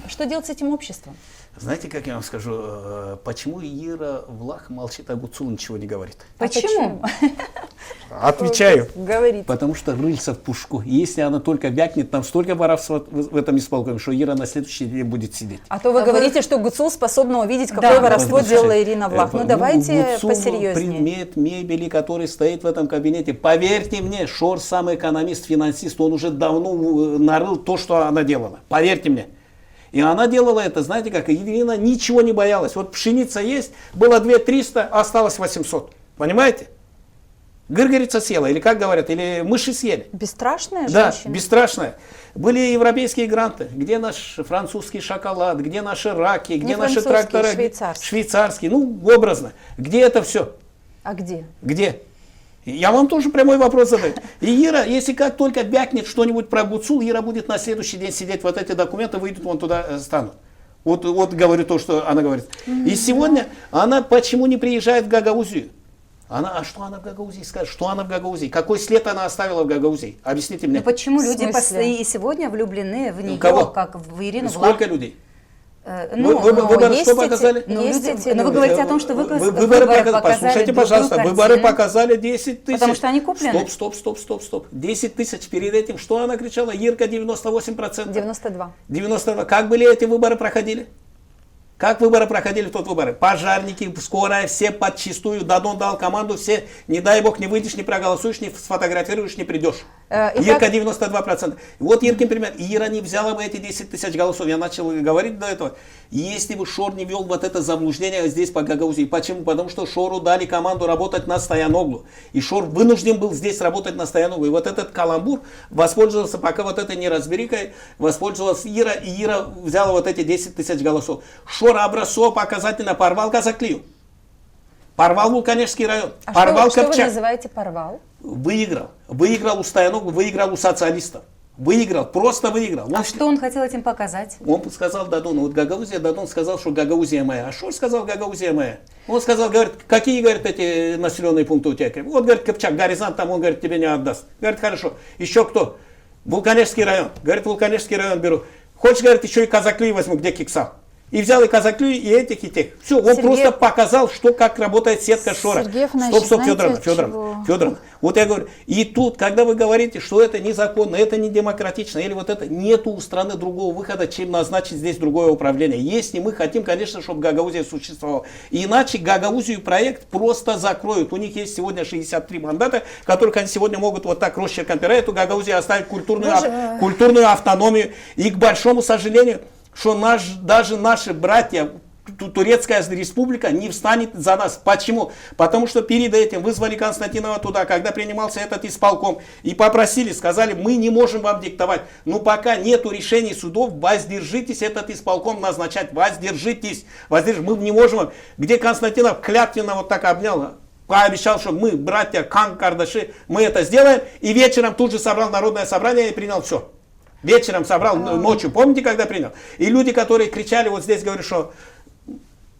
Что делать с этим обществом? Знаете, как я вам скажу, почему Ира Влах молчит, а Гуцул ничего не говорит? Почему? Отвечаю. Говорите. Потому что рыльца в пушку. Если она только вякнет, там столько воровства в этом исполкоме, что Ира на следующий день будет сидеть. А то вы говорите, что Гуцул способна увидеть, какое воровство делала Ирина Влах. Ну давайте посерьезнее. Предмет мебели, который стоит в этом кабинете, поверьте мне, Шор сам экономист, финансист, он уже давно нарыл то, что она делала. Поверьте мне. И она делала это, знаете как, Ирина ничего не боялась. Вот пшеница есть, было 2300, осталось 800. Понимаете? Гыргорица съела, или как говорят, или мыши съели. Бесстрашная Да, женщина? бесстрашная. Были европейские гранты. Где наш французский шоколад, где наши раки, где наши трактора? Швейцарские. Ну, образно. Где это все? А где? Где? Я вам тоже прямой вопрос задаю. И Ира, если как только бякнет что-нибудь про Гуцул, Ира будет на следующий день сидеть, вот эти документы выйдут, вон туда станут. Вот говорю то, что она говорит. И сегодня она почему не приезжает в Гагаузию? А что она в Гагаузии скажет? Что она в Гагаузии? Какой след она оставила в Гагаузии? Объясните мне. Но почему люди и сегодня влюблены в нее, как в Ирину Влах? Сколько людей? Выборы что показали? Но вы говорите о том, что выборы показали. Послушайте, пожалуйста, выборы показали 10 тысяч. Потому что они куплены. Стоп. 10 тысяч перед этим. Что она кричала? Ирка 98%. 92. 92. Как были эти выборы проходили? Как выборы проходили в тот выборы? Пожарники, скорая, все подчистую. Дадон дал команду, все, не дай бог, не выйдешь, не проголосуешь, не сфотографируешь, не придешь. Ирка 92%. Вот Иркин пример. Ира не взяла бы эти 10 тысяч голосов. Я начал говорить до этого. Если бы Шор не вел вот это заблуждение здесь по Гагаузии. Почему? Потому что Шору дали команду работать на Стояноглу. И Шор вынужден был здесь работать на Стояноглу. И вот этот каламбур воспользовался, пока вот этой неразберикой, воспользовалась Ира. И Ира взяла вот эти 10 тысяч голосов. Шор образцово показательно порвал Казаклию. Порвал Вулканежский район. Порвал что Копчак. вы называете порвал? Выиграл. Выиграл у Стояноглу, выиграл у социалистов. Выиграл, просто выиграл. Что он хотел этим показать? Он сказал Дадону, вот Гагаузия, Дадон сказал, что Гагаузия моя. А Шор сказал, Гагаузия моя. Он сказал, говорит, какие, говорит, эти населенные пункты у тебя? Вот, говорит, Копчак, горизонт там, он, говорит, тебе не отдаст. Говорит, хорошо. Еще кто? Вулканежский район. Говорит, Вулканежский район беру. Хочешь, говорит, еще и Казаклию возьму, где Киксал. И взял и Казаклию, и этих, и тех. Все, он просто показал, что, как работает сетка Шора. Стоп, Федоровна. Вот я говорю, и тут, когда вы говорите, что это незаконно, это не демократично, или вот это, нету у страны другого выхода, чем назначить здесь другое управление. Если мы хотим, конечно, чтобы Гагаузия существовала. Иначе Гагаузию проект просто закроют. У них есть сегодня 63 мандата, которых они сегодня могут вот так росчерком пера эту Гагаузию оставить культурную автономию. И, к большому сожалению, что даже наши братья, Турецкая республика не встанет за нас. Почему? Потому что перед этим вызвали Константинова туда, когда принимался этот исполком, и попросили, сказали, мы не можем вам диктовать. Но пока нету решений судов, воздержитесь этот исполком назначать. Воздержитесь. Мы не можем. Где Константинов клятвенно вот так обнял, пообещал, что мы, братья Кан, Кардаши, мы это сделаем. И вечером тут же собрал народное собрание и принял все. Вечером собрал, ночью, помните, когда принял? И люди, которые кричали, вот здесь говорят, что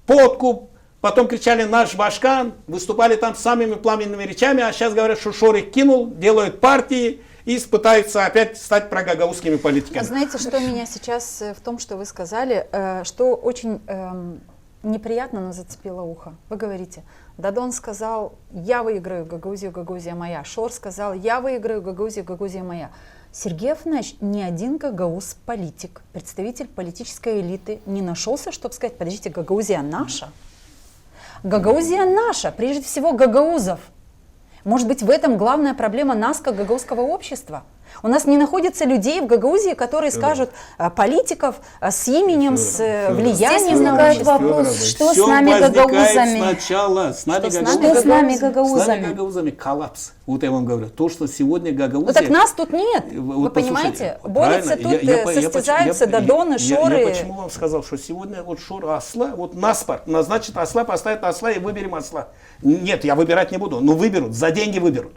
подкуп, потом кричали наш Башкан, выступали там с самыми пламенными речами, а сейчас говорят, что Шор их кинул, делают партии и пытаются опять стать прогагаузскими политиками. Знаете, что меня сейчас в том, что вы сказали, что очень неприятно, но зацепило ухо. Вы говорите, Дадон сказал, я выиграю Гагаузию, Гагаузия моя. Шор сказал, я выиграю Гагаузию, Гагаузия моя. Сергей Афанасьевич, ни один гагауз-политик, представитель политической элиты не нашелся, чтобы сказать, подождите, Гагаузия наша? Гагаузия наша, прежде всего гагаузов. Может быть, в этом главная проблема нас, как гагаузского общества? У нас не находится людей в Гагаузии, которые скажут политиков с именем, с влиянием Здесь на возникает общество. вопрос, что Всё с нами гагаузами? сначала, с нами Что с нами Что с нами С нами гагаузами? гагаузами коллапс. Вот я вам говорю. То, что сегодня Ну Гагаузия... так нас тут нет, Вот вы послушайте, понимаете? Борются правильно, тут, состязаются Додоны, Шоры. Я почему вам сказал, что сегодня вот Шор осла, вот наспор назначит осла, поставит осла и выберем осла. Нет, я выбирать не буду, но выберут, за деньги выберут.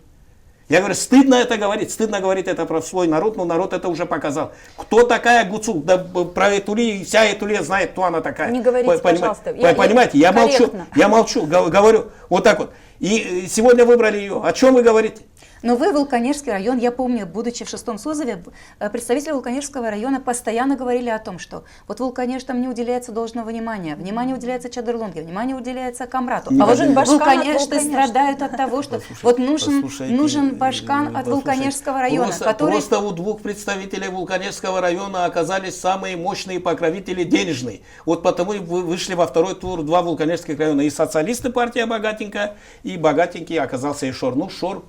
Я говорю, стыдно это говорить это про свой народ, но народ это уже показал. Кто такая Гуцул? Да про Этули, вся Этулия знает, кто она такая. Не говорите, пожалуйста. Понимаете, я молчу, говорю вот так вот. И сегодня выбрали ее. О чем вы говорите? Но вы, Вулканежский район, я помню, будучи в 6-м созыве, представители Вулканежского района постоянно говорили о том, что вот Вулканеж там не уделяется должного внимания, внимание уделяется Чадырлунге, внимание уделяется Камрату. А Вулканежты Вулканежты страдают от того, что вот нужен Башкан от Вулканежского района, который... Просто у двух представителей Вулканежского района оказались самые мощные покровители денежные. Вот потому и вышли во второй тур два Вулканежских района. И социалисты, партия богатенькая, и богатенький оказался и Шор. Ну, Шор...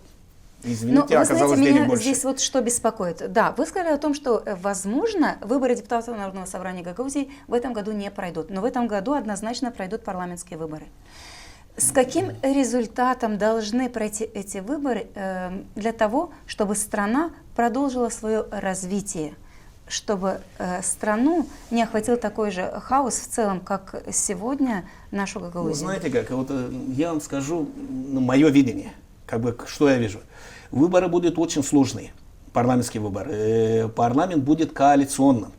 Извините, вы знаете, денег меня больше. здесь вот что беспокоит. Да, вы сказали о том, что, возможно, выборы депутатов Народного собрания Гагаузии в этом году не пройдут. Но в этом году однозначно пройдут парламентские выборы. С каким результатом должны пройти эти выборы для того, чтобы страна продолжила свое развитие? Чтобы страну не охватил такой же хаос в целом, как сегодня нашу Гагаузию? Ну, знаете как, вот я вам скажу мое видение, как бы, что я вижу. Выборы будут очень сложные, парламентские выборы. Парламент будет коалиционным.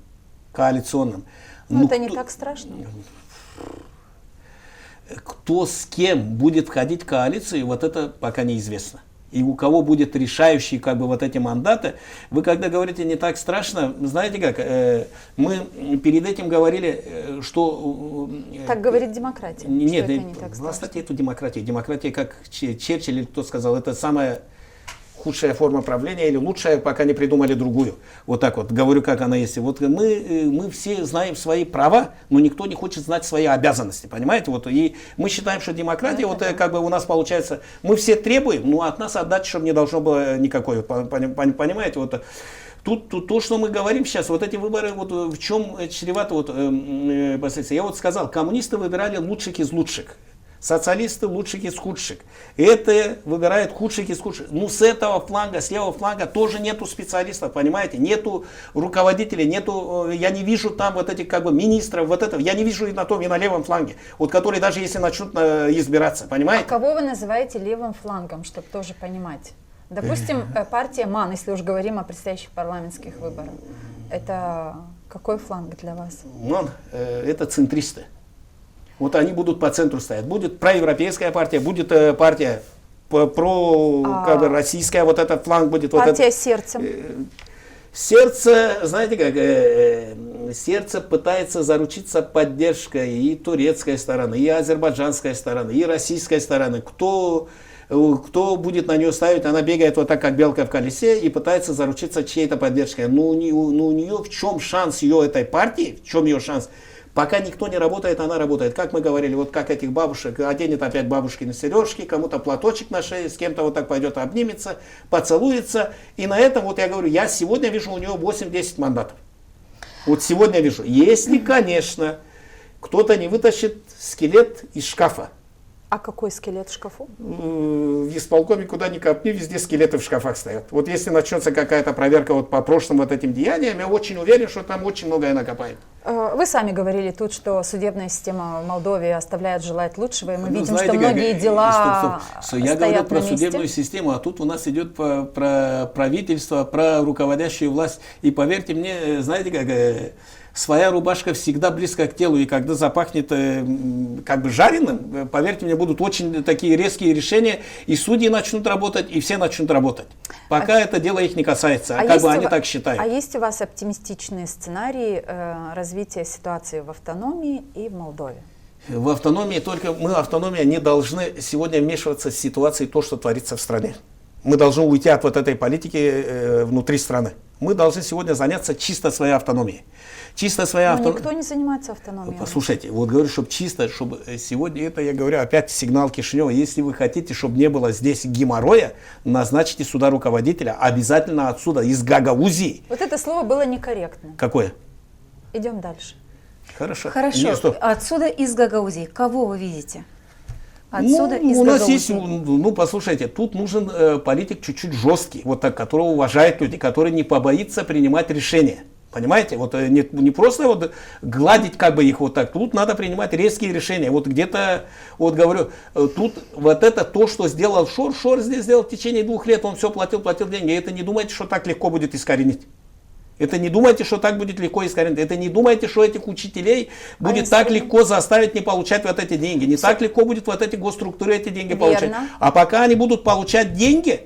Но это не так страшно. Кто с кем будет входить в коалицию, вот это пока неизвестно. И у кого будет решающие как бы вот эти мандаты. Вы когда говорите не так страшно, знаете как, мы перед этим говорили, что... Так говорит демократия. Нет, это не так страшно. Оставьте эту демократию. Демократия, как Черчилль или кто сказал, это самая худшая форма правления или лучшая, пока не придумали другую. Вот так вот, говорю, как она есть. Вот мы все знаем свои права, но никто не хочет знать свои обязанности, понимаете? Вот, и мы считаем, что демократия, вот как бы у нас получается, мы все требуем, но от нас отдачи, чтобы не должно было никакой, понимаете? Вот, Тут то, что мы говорим сейчас, вот эти выборы, вот в чем чревато последствия. Я вот сказал, коммунисты выбирали лучших из лучших. Социалисты лучших из худших. Это выбирают худших из худших. Ну, с этого фланга, с левого фланга тоже нету специалистов, понимаете? Нету руководителей, нету, я не вижу там вот этих как бы министров, вот этого. Я не вижу и на том, и на левом фланге. Вот которые даже если начнут избираться, понимаете? А кого вы называете левым флангом, чтобы тоже понимать? Допустим, партия МАН, если уж говорим о предстоящих парламентских выборах. Это какой фланг для вас? МАН это центристы. Вот они будут по центру стоять. Будет проевропейская партия, будет партия как бы российская, вот этот фланг будет. Партия вот сердцем. Сердце, знаете как, сердце пытается заручиться поддержкой и турецкой стороны, и азербайджанской стороны, и российской стороны. Кто будет на нее ставить, она бегает вот так, как белка в колесе, и пытается заручиться чьей-то поддержкой. Но у нее в чем шанс ее этой партии, в чем ее шанс? Пока никто не работает, она работает. Как мы говорили, вот как этих бабушек, оденет опять бабушки на сережки, кому-то платочек на шее, с кем-то вот так пойдет, обнимется, поцелуется. И на этом, вот я говорю, я сегодня вижу у нее 8-10 мандатов. Вот сегодня вижу. Если, конечно, кто-то не вытащит скелет из шкафа. А какой скелет в шкафу? В исполкоме куда ни копни, везде скелеты в шкафах стоят. Вот если начнется какая-то проверка вот по прошлым вот этим деяниям, я очень уверен, что там очень многое накопает. Вы сами говорили тут, что судебная система в Молдове оставляет желать лучшего, и мы видим, знаете, что многие дела Я говорю про на месте. судебную систему, а тут у нас идет про правительство, про руководящую власть. И поверьте мне, знаете как... Своя рубашка всегда близко к телу, и когда запахнет как бы жареным, поверьте мне, будут очень такие резкие решения, и судьи начнут работать, и все начнут работать. Пока это дело их не касается, как бы они так считают. А есть у вас оптимистичные сценарии развития ситуации в автономии и в Молдове? В автономии только мы, автономия, не должны сегодня вмешиваться в ситуацию, то, что творится в стране. Мы должны уйти от вот этой политики внутри страны. Мы должны сегодня заняться чисто своей автономией. Чисто своя Но автономия. никто не занимается автономией. Послушайте, вот говорю, чтобы чисто, чтобы сегодня это, я говорю, опять сигнал Кишинева. Если вы хотите, чтобы не было здесь геморроя, назначите сюда руководителя. Обязательно отсюда, из Гагаузии. Вот это слово было некорректно. Какое? Идем дальше. Хорошо. Хорошо. Нет, стоп. Отсюда из Гагаузии. Кого вы видите? Отсюда из у нас Гагаузии. есть, послушайте, тут нужен политик чуть-чуть жесткий, вот так, которого уважают люди, который не побоится принимать решения. Понимаете, вот не просто вот гладить как бы их вот так, тут надо принимать резкие решения. Вот где-то, вот говорю, тут вот это то, что сделал Шор здесь сделал в течение 2 лет, он все платил деньги. Это не думайте, что так легко будет искоренить. Это не думайте, что так будет легко искоренить. Это не думайте, что этих учителей будет так легко заставить не получать вот эти деньги. Не так легко будет вот эти госструктуры эти деньги получать. А пока они будут получать деньги,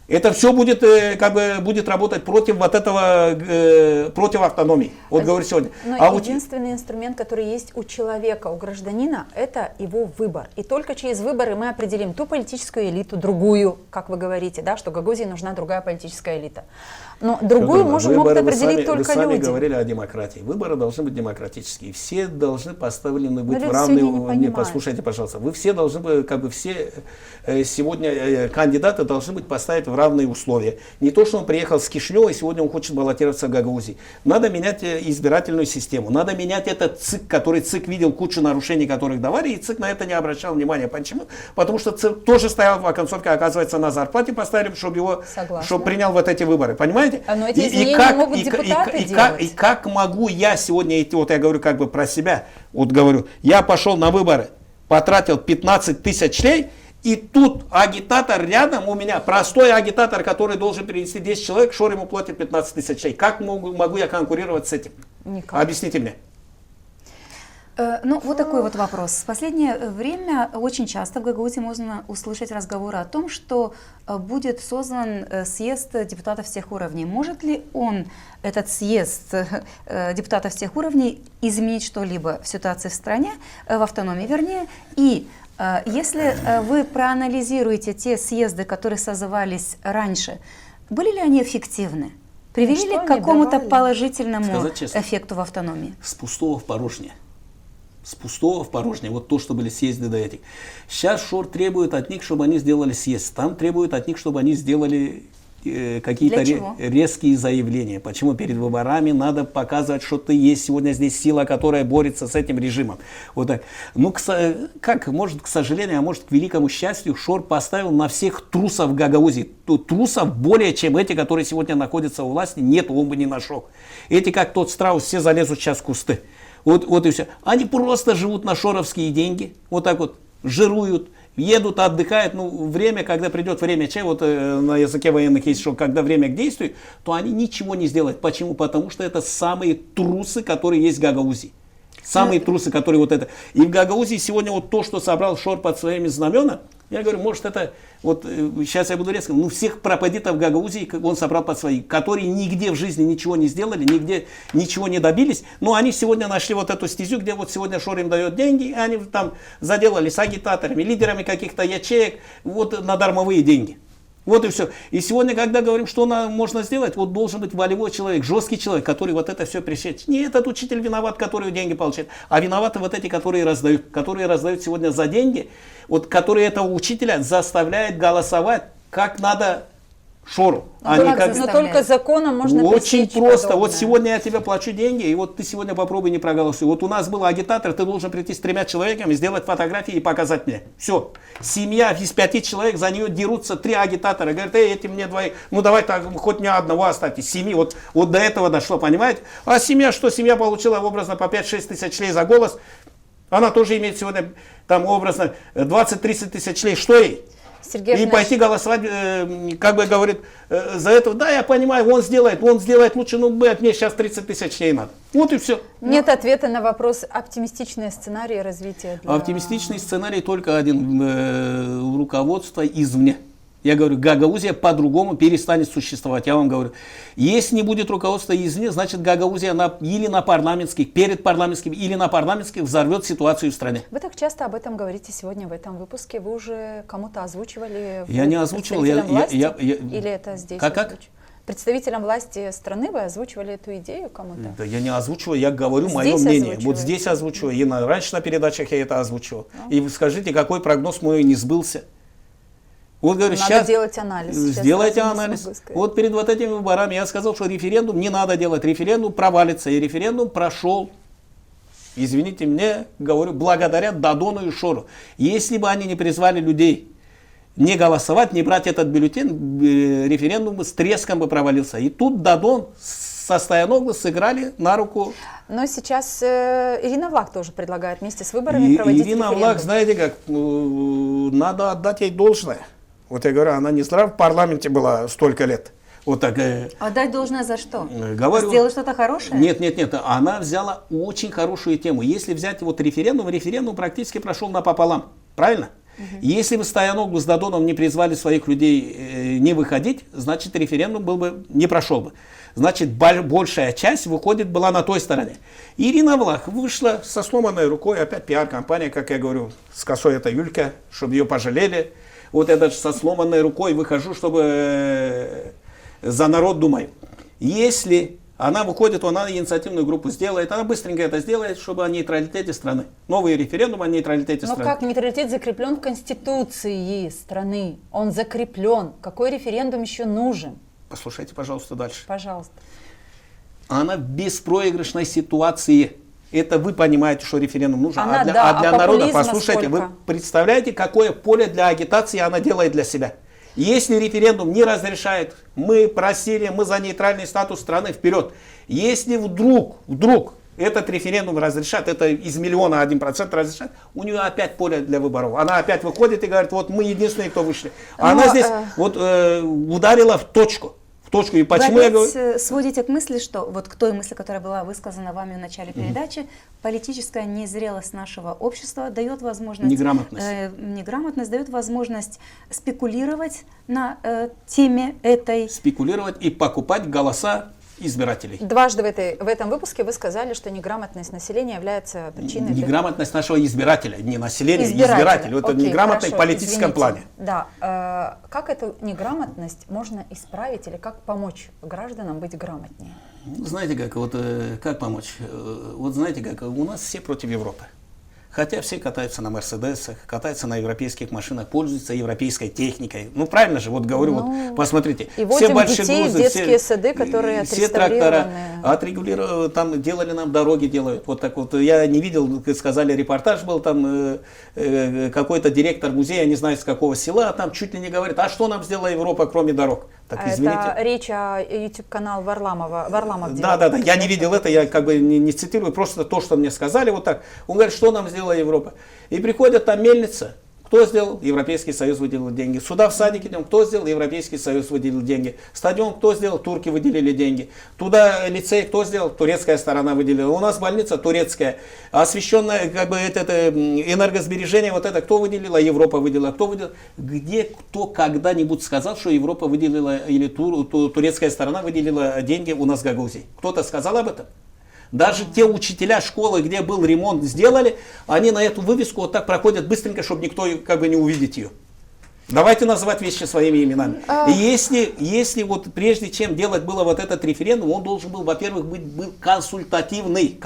это все будет, как бы, будет работать против вот этого, против автономии. Вот говорю сегодня. Но единственный инструмент, который есть у человека, у гражданина, это его выбор. И только через выборы мы определим ту политическую элиту, другую, как вы говорите, да, что Гагаузии нужна другая политическая элита. Но другую могут определить только люди. Вы сами говорили о демократии. Выборы должны быть демократические. Все должны поставлены быть в равные... Послушайте, пожалуйста. Вы все должны быть, как бы все сегодня кандидаты должны быть поставить в равные условия. Не то, что он приехал с Кишинева, и сегодня он хочет баллотироваться в Гагаузии. Надо менять избирательную систему. Надо менять этот ЦИК, который ЦИК видел кучу нарушений, которых давали, и ЦИК на это не обращал внимания. Почему? Потому что ЦИК тоже стоял в оконцовке, оказывается, на зарплате поставили, чтобы его, чтобы принял вот эти выборы. Понимаете? Но эти изменения могут депутаты делать. И как могу я сегодня идти, вот я говорю как бы про себя, вот говорю, я пошел на выборы, потратил 15 тысяч лей, и тут агитатор рядом у меня, простой агитатор, который должен перенести 10 человек, Шор ему платит 15 тысяч лей. Как могу я конкурировать с этим? Никак. Объясните мне. Ну, вот такой вот вопрос. В последнее время очень часто в Гагаузии можно услышать разговоры о том, что будет создан съезд депутатов всех уровней. Может ли он, этот съезд депутатов всех уровней, изменить что-либо в ситуации в стране, в автономии вернее? И если вы проанализируете те съезды, которые созывались раньше, были ли они эффективны? Привели ли к какому-то положительному эффекту в автономии? С пустого в порожнее. С пустого в порожнее. Вот то, что были съезды до этих. Сейчас Шор требует от них, чтобы они сделали съезд. Там требует от них, чтобы они сделали какие-то резкие заявления. Почему перед выборами надо показывать, что ты есть сегодня здесь сила, которая борется с этим режимом. Вот так. Ну, как, может, к сожалению, а может, к великому счастью, Шор поставил на всех трусов Гагаузии. Трусов более, чем эти, которые сегодня находятся у власти, нет, он бы не нашел. Эти, как тот страус, все залезут сейчас в кусты. Вот и все. Они просто живут на шоровские деньги, вот так вот, жируют, едут, отдыхают. Ну, время, когда придет время чая, вот на языке военных есть, что когда время к действию, то они ничего не сделают. Почему? Потому что это самые трусы, которые есть в Гагаузии. Самые трусы, которые вот это. И в Гагаузии сегодня вот то, что собрал Шор под своими знамена, я говорю, может это, вот сейчас я буду резко, ну всех пропагандистов в Гагаузии он собрал под свои, которые нигде в жизни ничего не сделали, нигде ничего не добились, но они сегодня нашли вот эту стезю, где вот сегодня Шор им дает деньги, и они там заделались агитаторами, лидерами каких-то ячеек, вот на дармовые деньги. Вот и все. И сегодня, когда говорим, что можно сделать, вот должен быть волевой человек, жесткий человек, который вот это все пресечет. Не этот учитель виноват, который деньги получает, а виноваты вот эти, которые раздают сегодня за деньги, вот которые этого учителя заставляют голосовать, как надо Шору. Но только законом можно очень просто. Подобное. Вот сегодня я тебе плачу деньги, и вот ты сегодня попробуй не проголосуй. Вот у нас был агитатор, ты должен прийти с 3 человеками, сделать фотографии и показать мне. Все. Семья из 5 человек, за нее дерутся 3 агитатора. Говорят, эти мне 2, ну давай так, хоть мне одного оставьте. 7. Вот до этого дошло, понимаете? А семья что? Семья получила образно по 5-6 тысяч лей за голос. Она тоже имеет сегодня там образно 20-30 тысяч лей. Что ей? Сергей и пойти голосовать, как бы говорит, за это, да, я понимаю, он сделает лучше, ну, мне сейчас 30 тысяч лей надо. Вот и все. Нет ответа на вопрос, оптимистичные сценарии развития. Оптимистичный сценарий только один, руководство извне. Я говорю, Гагаузия по-другому перестанет существовать. Я вам говорю, если не будет руководства извне, значит Гагаузия или на парламентских, перед парламентскими, или на парламентских взорвет ситуацию в стране. Вы так часто об этом говорите сегодня в этом выпуске. Вы уже кому-то озвучивали? Я не озвучивал. Или это здесь? Как? Представителям власти страны вы озвучивали эту идею кому-то? Да я не озвучиваю, я говорю Здесь мое мнение. Вот озвучиваете? здесь озвучиваю, и раньше на передачах я это озвучивал. И вы скажите, какой прогноз мой не сбылся? Вот говорю, Надо сейчас делать анализ. Сейчас сделайте сразу не анализ. смогу сказать. Вот перед вот этими выборами я сказал, что референдум не надо делать, референдум провалится, и референдум прошел. Извините мне, говорю, благодаря Дадону и Шору. Если бы они не призвали людей не голосовать, не брать этот бюллетень, референдум бы с треском бы провалился. И тут Дадон со Стояноглу сыграли на руку. Но сейчас Ирина Влах тоже предлагает вместе с выборами проводить Ирина референдум. Влах, знаете как, надо отдать ей должное. Вот я говорю, она не зря в парламенте была столько лет. Вот так. Отдать должное за что? Говорю, Сделать что-то хорошее? Нет. Она взяла очень хорошую тему. Если взять вот референдум практически прошел напополам. Правильно? Если бы Стояноглу с Дадоном не призвали своих людей не выходить, значит референдум не прошел бы. Значит, большая часть, выходит, была на той стороне. Ирина Влах вышла со сломанной рукой, опять пиар-компания, как я говорю, с косой это Юлька, чтобы ее пожалели. Вот я даже со сломанной рукой выхожу, чтобы за народ думаю. Если она выходит, она инициативную группу сделает, она быстренько это сделает, чтобы о нейтралитете страны. Новый референдум о нейтралитете Но страны. как нейтралитет закреплен в Конституции страны? Он закреплен. Какой референдум еще нужен? Послушайте, пожалуйста, дальше. Пожалуйста. Она в беспроигрышной ситуации. Это вы понимаете, что референдум нужен. Она, а для, да, а для а народа, популизма послушайте, сколько? вы представляете, какое поле для агитации она делает для себя. Если референдум не разрешает, мы просили, мы за нейтральный статус страны, вперед. Если вдруг этот референдум разрешат, это из 1% разрешат, у нее опять поле для выборов. Она опять выходит и говорит, вот мы единственные, кто вышли. Она здесь ударила в точку. И почему Вы я говорю? опять сводите к мысли, что вот к той мысли, которая была высказана вами в начале передачи, политическая незрелость нашего общества дает возможность, неграмотность дает возможность спекулировать на теме этой. Спекулировать и покупать голоса избирателей. Дважды в этом выпуске вы сказали, что неграмотность населения является причиной... Неграмотность нашего избирателя, не населения, избирателя. Это Окей, неграмотно в хорошо, политическом извините. плане. Да. Как эту неграмотность можно исправить или как помочь гражданам быть грамотнее? Знаете как, как помочь? Вот знаете как, у нас все против Европы. Хотя все катаются на Мерседесах, катаются на европейских машинах, пользуются европейской техникой. Ну правильно же, вот говорю, вот посмотрите. И все водим детей в детские сады, которые все трактора отреставрированы. отрегулированы, там делали нам дороги, делают. Вот так вот. Я не видел, сказали, репортаж был, там какой-то директор музея, не знаю с какого села, там чуть ли не говорит, а что нам сделала Европа, кроме дорог? Так, извините. Это речь о YouTube-канал Варламов. Да, я не видел это, я как бы не цитирую, просто то, что мне сказали, вот так. Он говорит, что нам сделала Европа. И приходят там мельница. Кто сделал? Европейский Союз выделил деньги. Сюда в садик идем. Кто сделал? Европейский Союз выделил деньги. Стадион кто сделал? Турки выделили деньги. Туда лицей кто сделал? Турецкая сторона выделила. У нас больница турецкая. Освещенная как бы это энергосбережение, вот это кто выделила? Европа выделила. Кто выделил? Где кто когда-нибудь сказал, что Европа выделила или турецкая сторона выделила деньги у нас в Гагаузии? Кто-то сказал об этом? Даже те учителя школы, где был ремонт, сделали, они на эту вывеску вот так проходят быстренько, чтобы никто как бы не увидеть ее. Давайте называть вещи своими именами. Если вот прежде чем делать было вот этот референдум, он должен был, во-первых, быть консультативный,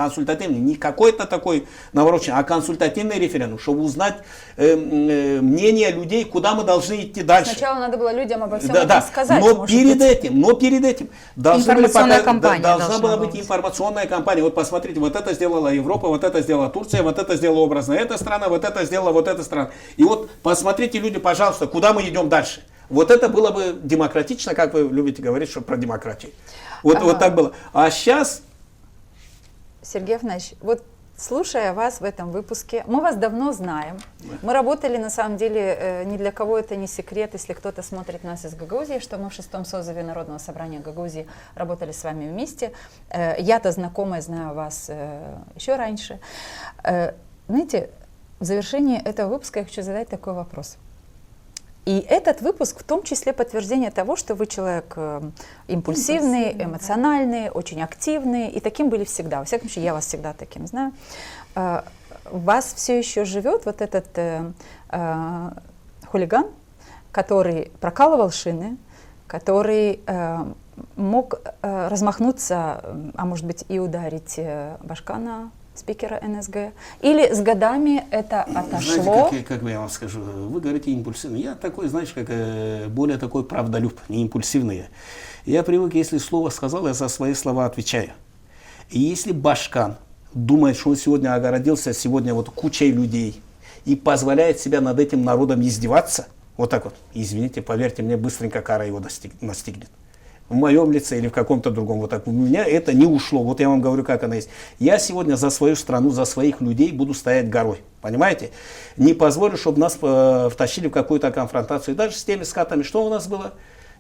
не какой-то такой навороченный, а консультативный референдум, чтобы узнать мнение людей, куда мы должны идти дальше. Сначала надо было людям обо всем этом сказать. Но перед этим должна была быть быть. информационная кампания. Вот посмотрите, вот это сделала Европа, вот это сделала Турция, вот это сделала образно эта страна, вот это сделала вот эта страна. И вот посмотрите, люди, пожалуйста, куда мы идем дальше. Вот это было бы демократично, как вы любите говорить, что про демократию. Вот так было. А сейчас... Сергей Афанасьевич, вот слушая вас в этом выпуске, мы вас давно знаем. Мы работали, на самом деле, ни для кого это не секрет, если кто-то смотрит нас из Гагаузии, что мы в 6-м созыве Народного собрания Гагаузии работали с вами вместе. Я-то знакомая, знаю вас еще раньше. Знаете, в завершении этого выпуска я хочу задать такой вопрос. И этот выпуск в том числе подтверждение того, что вы человек импульсивный, эмоциональный, очень активный, и таким были всегда. Во всяком случае, я вас всегда таким знаю. В вас все еще живет вот этот хулиган, который прокалывал шины, который мог размахнуться, а может быть и ударить Башкана, спикера НСГ? Или с годами это отошло? Знаете, как я вам скажу, вы говорите импульсивный. Я такой, знаешь, как более такой правдолюб, не импульсивный. Я привык, если слово сказал, я за свои слова отвечаю. И если Башкан думает, что он сегодня огородился сегодня вот кучей людей и позволяет себя над этим народом издеваться, вот так вот, извините, поверьте мне, быстренько кара его настигнет. В моем лице или в каком-то другом. Вот так. У меня это не ушло. Вот я вам говорю, как оно есть. Я сегодня за свою страну, за своих людей буду стоять горой. Понимаете? Не позволю, чтобы нас втащили в какую-то конфронтацию. И даже с теми скатами, что у нас было?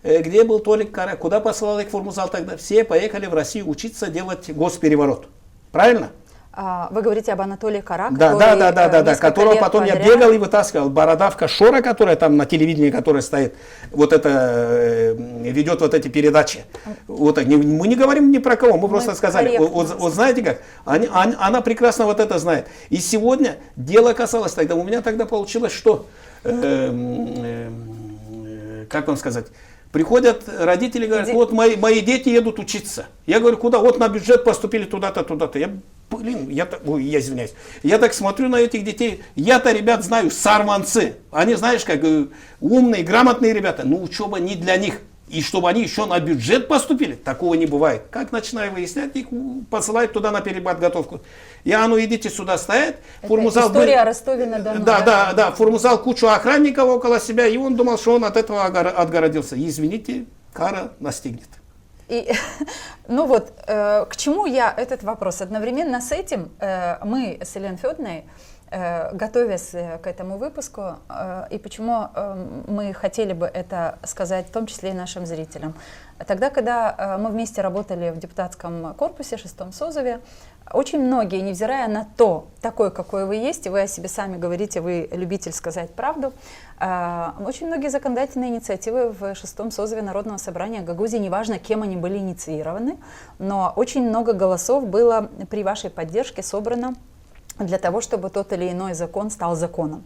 Где был Толик Кара? Куда послал их Формузал тогда? Все поехали в Россию учиться делать госпереворот. Правильно? Вы говорите об Анатолии Кара, да, которого потом я бегал и вытаскивал. Бородавка Шора, которая там на телевидении, которая стоит, вот это ведет вот эти передачи. Вот так. Мы не говорим ни про кого, мы просто сказали. Вот знаете как? Она прекрасно вот это знает. И сегодня дело касалось тогда, у меня тогда получилось, что, как вам сказать, приходят родители, говорят, вот мои дети едут учиться. Я говорю, куда? Вот на бюджет поступили туда-то, туда-то. Я извиняюсь. Я так смотрю на этих детей. Я-то ребят знаю, сорванцы. Они, знаешь, как умные, грамотные ребята. Но учеба не для них. И чтобы они еще на бюджет поступили, такого не бывает. Как начинаю выяснять, их посылают туда на переподготовку. Ну идите сюда стоять. Формузал история о Ростове-на-Дону. Да. Формузал кучу охранников около себя, и он думал, что он от этого отгородился. Извините, кара настигнет. Ну вот, к чему я этот вопрос? Одновременно с этим мы с Еленой Федоровной, готовясь к этому выпуску, и почему мы хотели бы это сказать, в том числе и нашим зрителям. Тогда, когда мы вместе работали в депутатском корпусе, 6-м созыве, очень многие, невзирая на то, такой, какой вы есть, и вы о себе сами говорите, вы любитель сказать правду, очень многие законодательные инициативы в 6-м созыве Народного собрания Гагаузии, неважно, кем они были инициированы, но очень много голосов было при вашей поддержке собрано для того, чтобы тот или иной закон стал законом.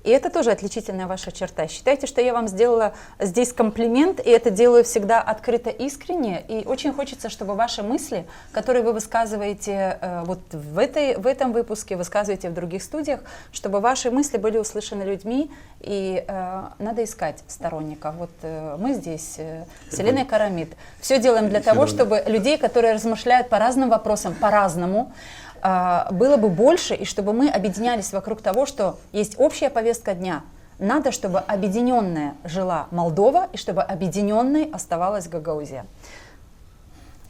И это тоже отличительная ваша черта. Считайте, что я вам сделала здесь комплимент, и это делаю всегда открыто, искренне. И очень хочется, чтобы ваши мысли, которые вы высказываете вот в этом выпуске, высказываете в других студиях, чтобы ваши мысли были услышаны людьми, и надо искать сторонников. Вот мы здесь с Еленой Карамид все делаем для того, чтобы людей, которые размышляют по разным вопросам, по-разному, было бы больше, и чтобы мы объединялись вокруг того, что есть общая повестка дня. Надо, чтобы объединенная жила Молдова, и чтобы объединенной оставалась Гагаузия.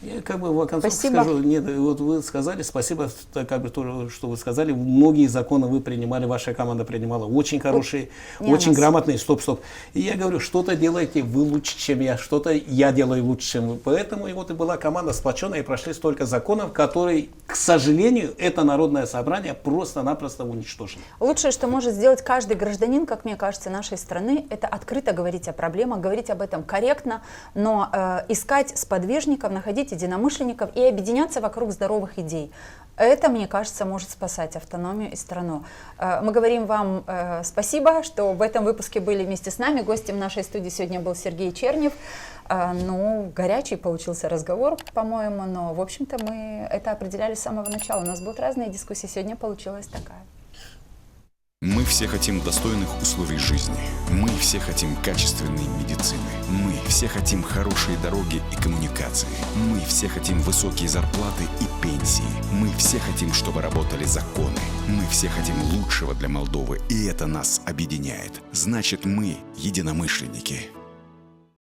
Я как бы в конце скажу, нет, вот вы сказали, спасибо, как бы то, что вы сказали, многие законы вы принимали, ваша команда принимала, очень хорошие, очень грамотные, стоп. И я говорю, что-то делаете вы лучше, чем я, что-то я делаю лучше, чем вы. Поэтому и вот и была команда сплоченная, и прошли столько законов, которые, к сожалению, это народное собрание просто-напросто уничтожило. Лучшее, что может сделать каждый гражданин, как мне кажется, нашей страны, это открыто говорить о проблемах, говорить об этом корректно, но искать сподвижников, находить единомышленников и объединяться вокруг здоровых идей. Это, мне кажется, может спасать автономию и страну. Мы говорим вам спасибо, что в этом выпуске были вместе с нами. Гостем нашей студии сегодня был Сергей Чернев. Ну, горячий получился разговор, по-моему, но, в общем-то, мы это определяли с самого начала. У нас будут разные дискуссии, сегодня получилась такая. Мы все хотим достойных условий жизни. Мы все хотим качественной медицины. Мы все хотим хорошие дороги и коммуникации. Мы все хотим высокие зарплаты и пенсии. Мы все хотим, чтобы работали законы. Мы все хотим лучшего для Молдовы, и это нас объединяет. Значит, мы единомышленники.